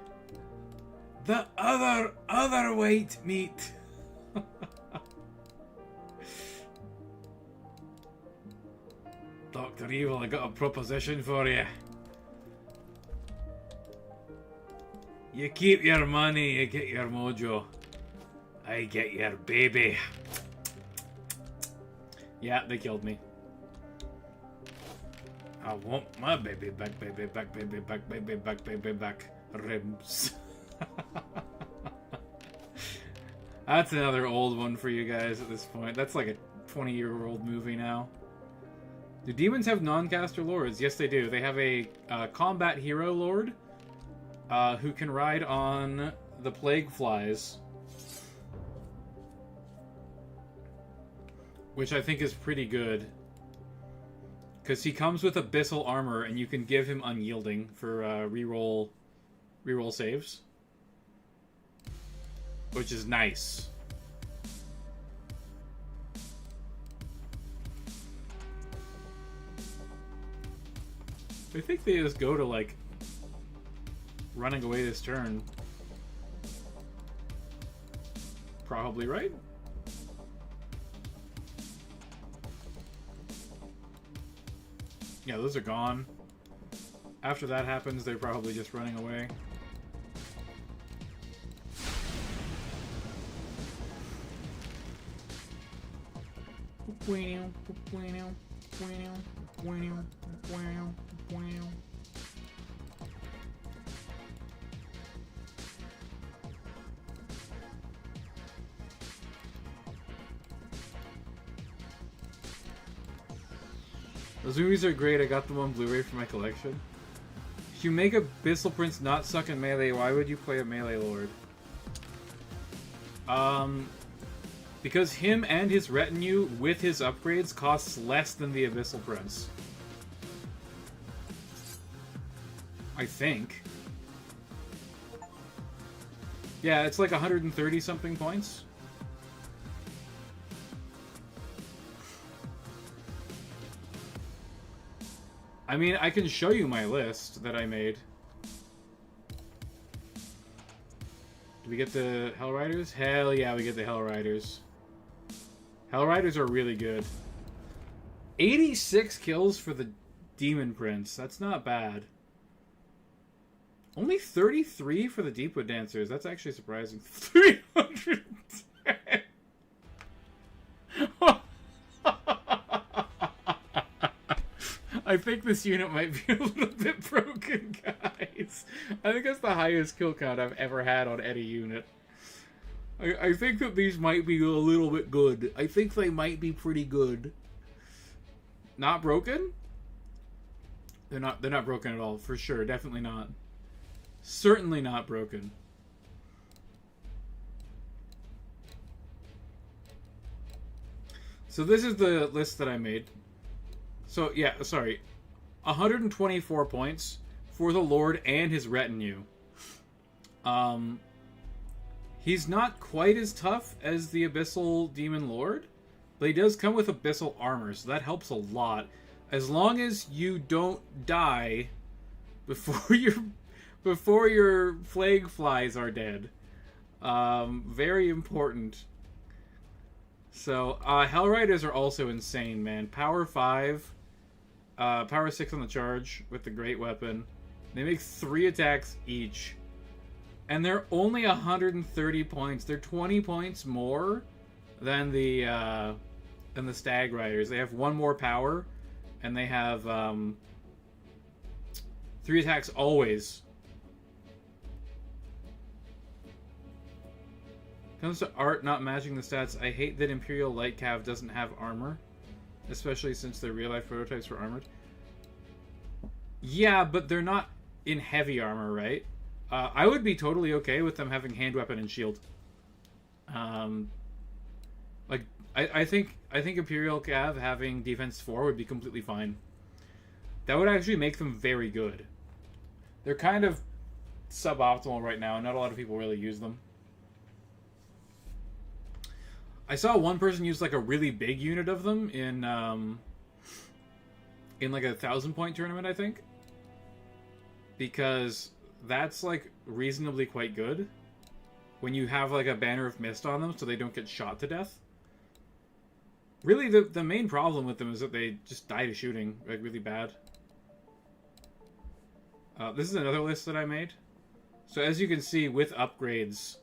The other white meat! Dr. Evil, I got a proposition for you. You keep your money, you get your mojo. I get your baby. Yeah, they killed me. I want my baby back, baby back, baby back, baby back, baby back. Ribs. That's another old one for you guys at this point. That's like a 20-year-old movie now. Do demons have non-caster lords? Yes, they do. They have a combat hero lord who can ride on the plague flies, which I think is pretty good. Because he comes with abyssal armor, and you can give him unyielding for reroll saves, which is nice. I think they just go to like running away this turn. Probably right. Yeah, those are gone. After that happens, they're probably just running away. Those movies are great. I got them on Blu-ray for my collection. If you make Abyssal Prince not suck in melee, why would you play a melee lord? Because him and his retinue with his upgrades costs less than the Abyssal Prince. I think. Yeah, it's like 130 something points. I mean, I can show you my list that I made. Do we get the Hell Riders? Hell yeah, we get the Hell Riders. Hell Riders are really good. 86 kills for the Demon Prince. That's not bad. Only 33 for the Deepwood Dancers. That's actually surprising. 310. I think this unit might be a little bit broken, guys. I think that's the highest kill count I've ever had on any unit. I think that these might be a little bit good. I think they might be pretty good. Not broken? They're not broken at all, for sure. Definitely not. Certainly not broken. So this is the list that I made. So, yeah, sorry. 124 points for the Lord and his retinue. He's not quite as tough as the Abyssal Demon Lord, but he does come with Abyssal armor, so that helps a lot. As long as you don't die before your plague flies are dead. Very important. So, Hell Riders are also insane, man. Power 5, Power 6 on the charge with the Great Weapon. They make 3 attacks each. And they're only 130 points. They're 20 points more than the Stag Riders. They have 1 more power, and they have 3 attacks always. Comes to art not matching the stats, I hate that Imperial Light Cav doesn't have armor, especially since their real-life prototypes were armored. Yeah, but they're not in heavy armor, right? I would be totally okay with them having hand weapon and shield. Like I think Imperial Cav having defense 4 would be completely fine. That would actually make them very good. They're kind of suboptimal right now. Not a lot of people really use them. I saw one person use like a really big unit of them in like a 1,000-point tournament, I think, because that's like reasonably quite good when you have like a banner of mist on them, so they don't get shot to death. Really, the main problem with them is that they just die to shooting like really bad. This is another list that I made. So as you can see, with upgrades,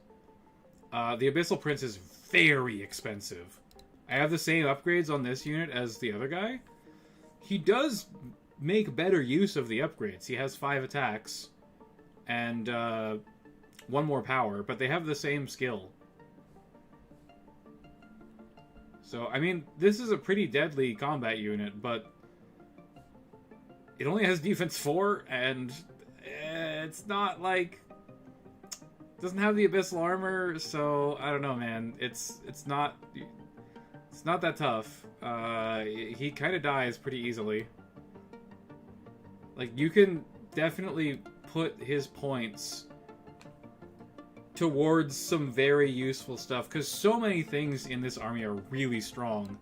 the Abyssal Prince is very expensive. I have the same upgrades on this unit as the other guy. He does make better use of the upgrades. He has 5 attacks and 1 more power, but they have the same skill. So, I mean, this is a pretty deadly combat unit, but it only has defense 4, and it's not like... doesn't have the abyssal armor, so I don't know, man. It's not that tough. He kind of dies pretty easily. Like, you can definitely put his points towards some very useful stuff, because so many things in this army are really strong.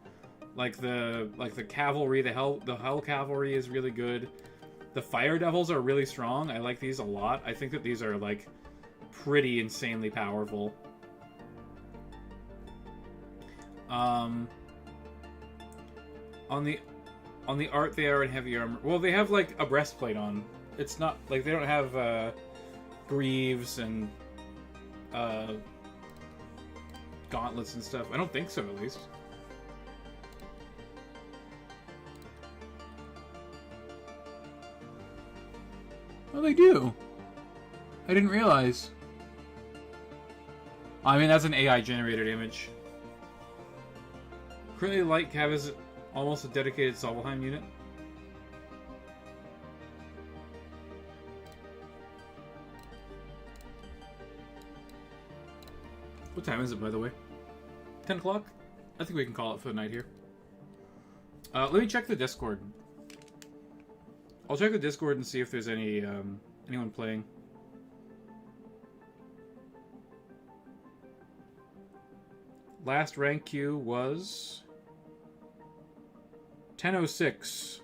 Like the cavalry, the hell cavalry is really good. The fire devils are really strong. I like these a lot. I think that these are like pretty insanely powerful. On the art, they are in heavy armor. Well, they have like a breastplate on. It's not like they don't have greaves and gauntlets and stuff. I don't think so, at least. Oh, they do. I didn't realize. I mean, that's an AI-generated image. Currently, Light Cav is almost a dedicated Solvalheim unit. What time is it, by the way? 10 o'clock? I think we can call it for the night here. Let me check the Discord. I'll check the Discord and see if there's any anyone playing. Last rank queue was 10:06.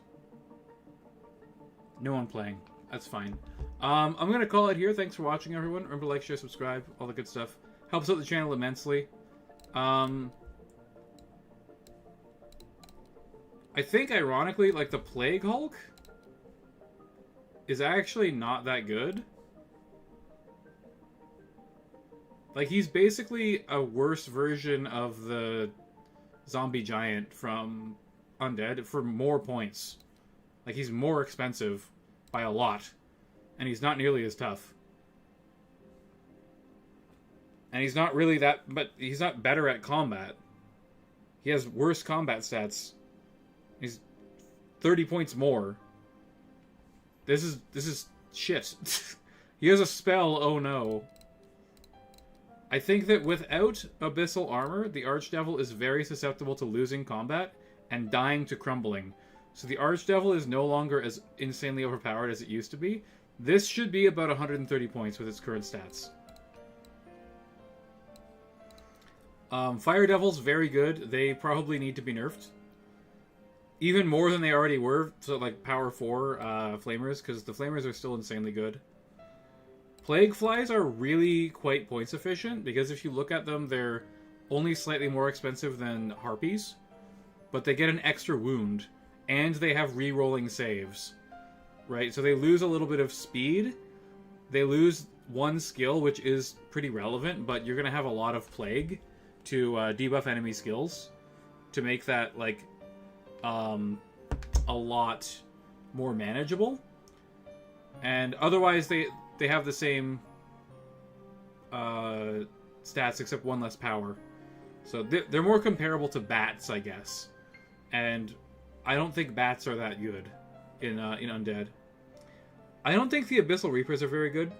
No one playing. That's fine. I'm gonna call it here. Thanks for watching, everyone. Remember to like, share, subscribe, all the good stuff. Helps out the channel immensely. I think, ironically, like, the Plague Hulk is actually not that good. Like, he's basically a worse version of the Zombie Giant from Undead for more points. Like, he's more expensive by a lot. And he's not nearly as tough. And he's not really that... But he's not better at combat. He has worse combat stats. He's 30 points more. This is shit. He has a spell, oh no. I think that without Abyssal Armor, the Archdevil is very susceptible to losing combat and dying to crumbling. So the Archdevil is no longer as insanely overpowered as it used to be. This should be about 130 points with its current stats. Fire Devils, very good. They probably need to be nerfed. Even more than they already were, so like Power 4 Flamers, because the Flamers are still insanely good. Plague Flies are really quite points efficient, because if you look at them, they're only slightly more expensive than Harpies, but they get an extra wound, and they have re-rolling saves. Right, so they lose a little bit of speed, they lose one skill, which is pretty relevant, but you're going to have a lot of Plague to debuff enemy skills, to make that, like, a lot more manageable. And otherwise, they have the same stats, except one less power. So they're more comparable to bats, I guess. And I don't think bats are that good in Undead. I don't think the Abyssal Reapers are very good.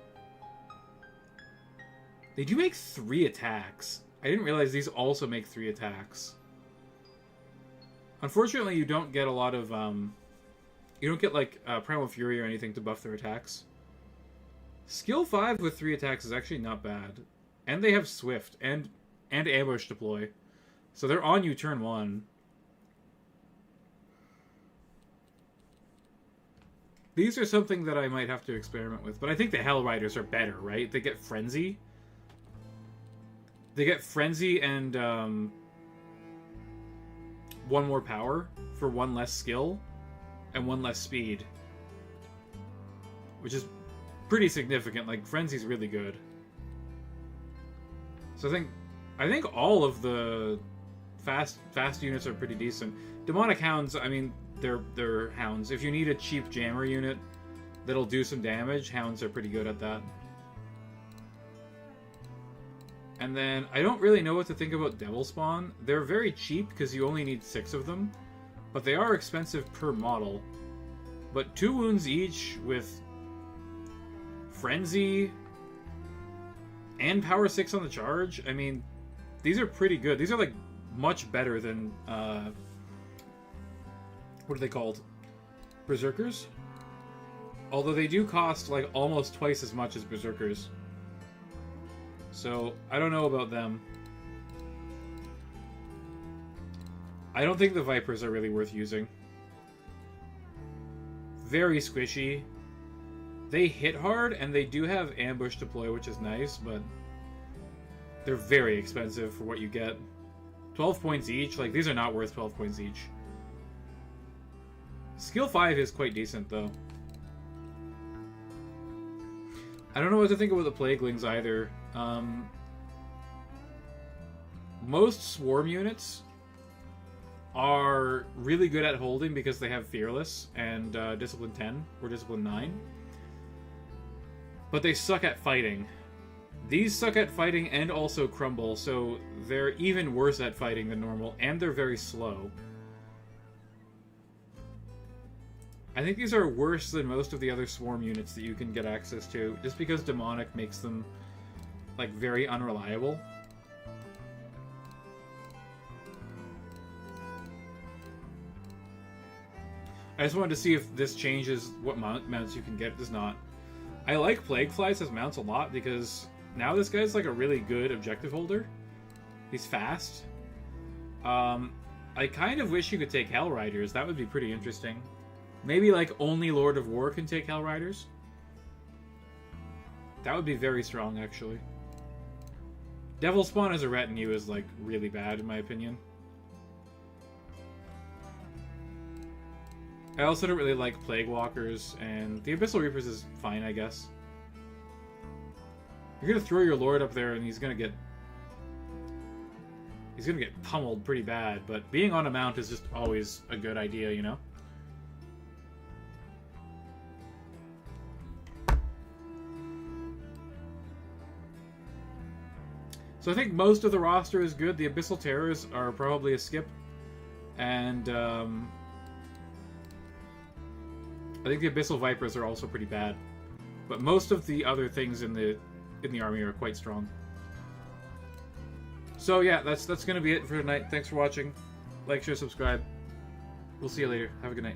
They do make 3 attacks. I didn't realize these also make 3 attacks. Unfortunately, you don't get a lot of, you don't get, like, Primal Fury or anything to buff their attacks. Skill 5 with 3 attacks is actually not bad. And they have Swift and Ambush Deploy. So they're on you turn 1. These are something that I might have to experiment with. But I think the Hell Riders are better, right? They get Frenzy. They get Frenzy and 1 more power for 1 less skill and 1 less speed. Which is pretty significant. Like, Frenzy's really good. So I think all of the fast units are pretty decent. Demonic Hounds, I mean, they're Hounds. If you need a cheap jammer unit that'll do some damage, Hounds are pretty good at that. And then, I don't really know what to think about Devil Spawn. They're very cheap because you only need 6 of them. But they are expensive per model. But 2 wounds each with Frenzy and Power 6 on the charge, I mean, these are pretty good. These are, like, much better than, what are they called? Berserkers? Although they do cost, like, almost twice as much as Berserkers. So, I don't know about them. I don't think the Vipers are really worth using. Very squishy. They hit hard, and they do have Ambush Deploy, which is nice, but they're very expensive for what you get. 12 points each? Like, these are not worth 12 points each. Skill 5 is quite decent, though. I don't know what to think about the Plaguelings, either. Most Swarm units are really good at holding because they have Fearless and Discipline 10 or Discipline 9. But they suck at fighting. These suck at fighting and also crumble, so they're even worse at fighting than normal, and they're very slow. I think these are worse than most of the other Swarm units that you can get access to, just because Demonic makes them, like, very unreliable. I just wanted to see if this changes what mounts you can get. It does not. I like Plague Flies as mounts a lot because now this guy's like a really good objective holder. He's fast. I kind of wish you could take Hell Riders. That would be pretty interesting. Maybe like only Lord of War can take Hell Riders. That would be very strong, actually. Devil Spawn as a retinue is like really bad in my opinion. I also don't really like Plague Walkers, and the Abyssal Reapers is fine, I guess. You're gonna throw your Lord up there, and he's gonna get pummeled pretty bad, but being on a mount is just always a good idea, you know? So I think most of the roster is good. The Abyssal Terrors are probably a skip, and I think the Abyssal Vipers are also pretty bad. But most of the other things in the army are quite strong. So yeah, that's going to be it for tonight. Thanks for watching. Like, share, subscribe. We'll see you later. Have a good night.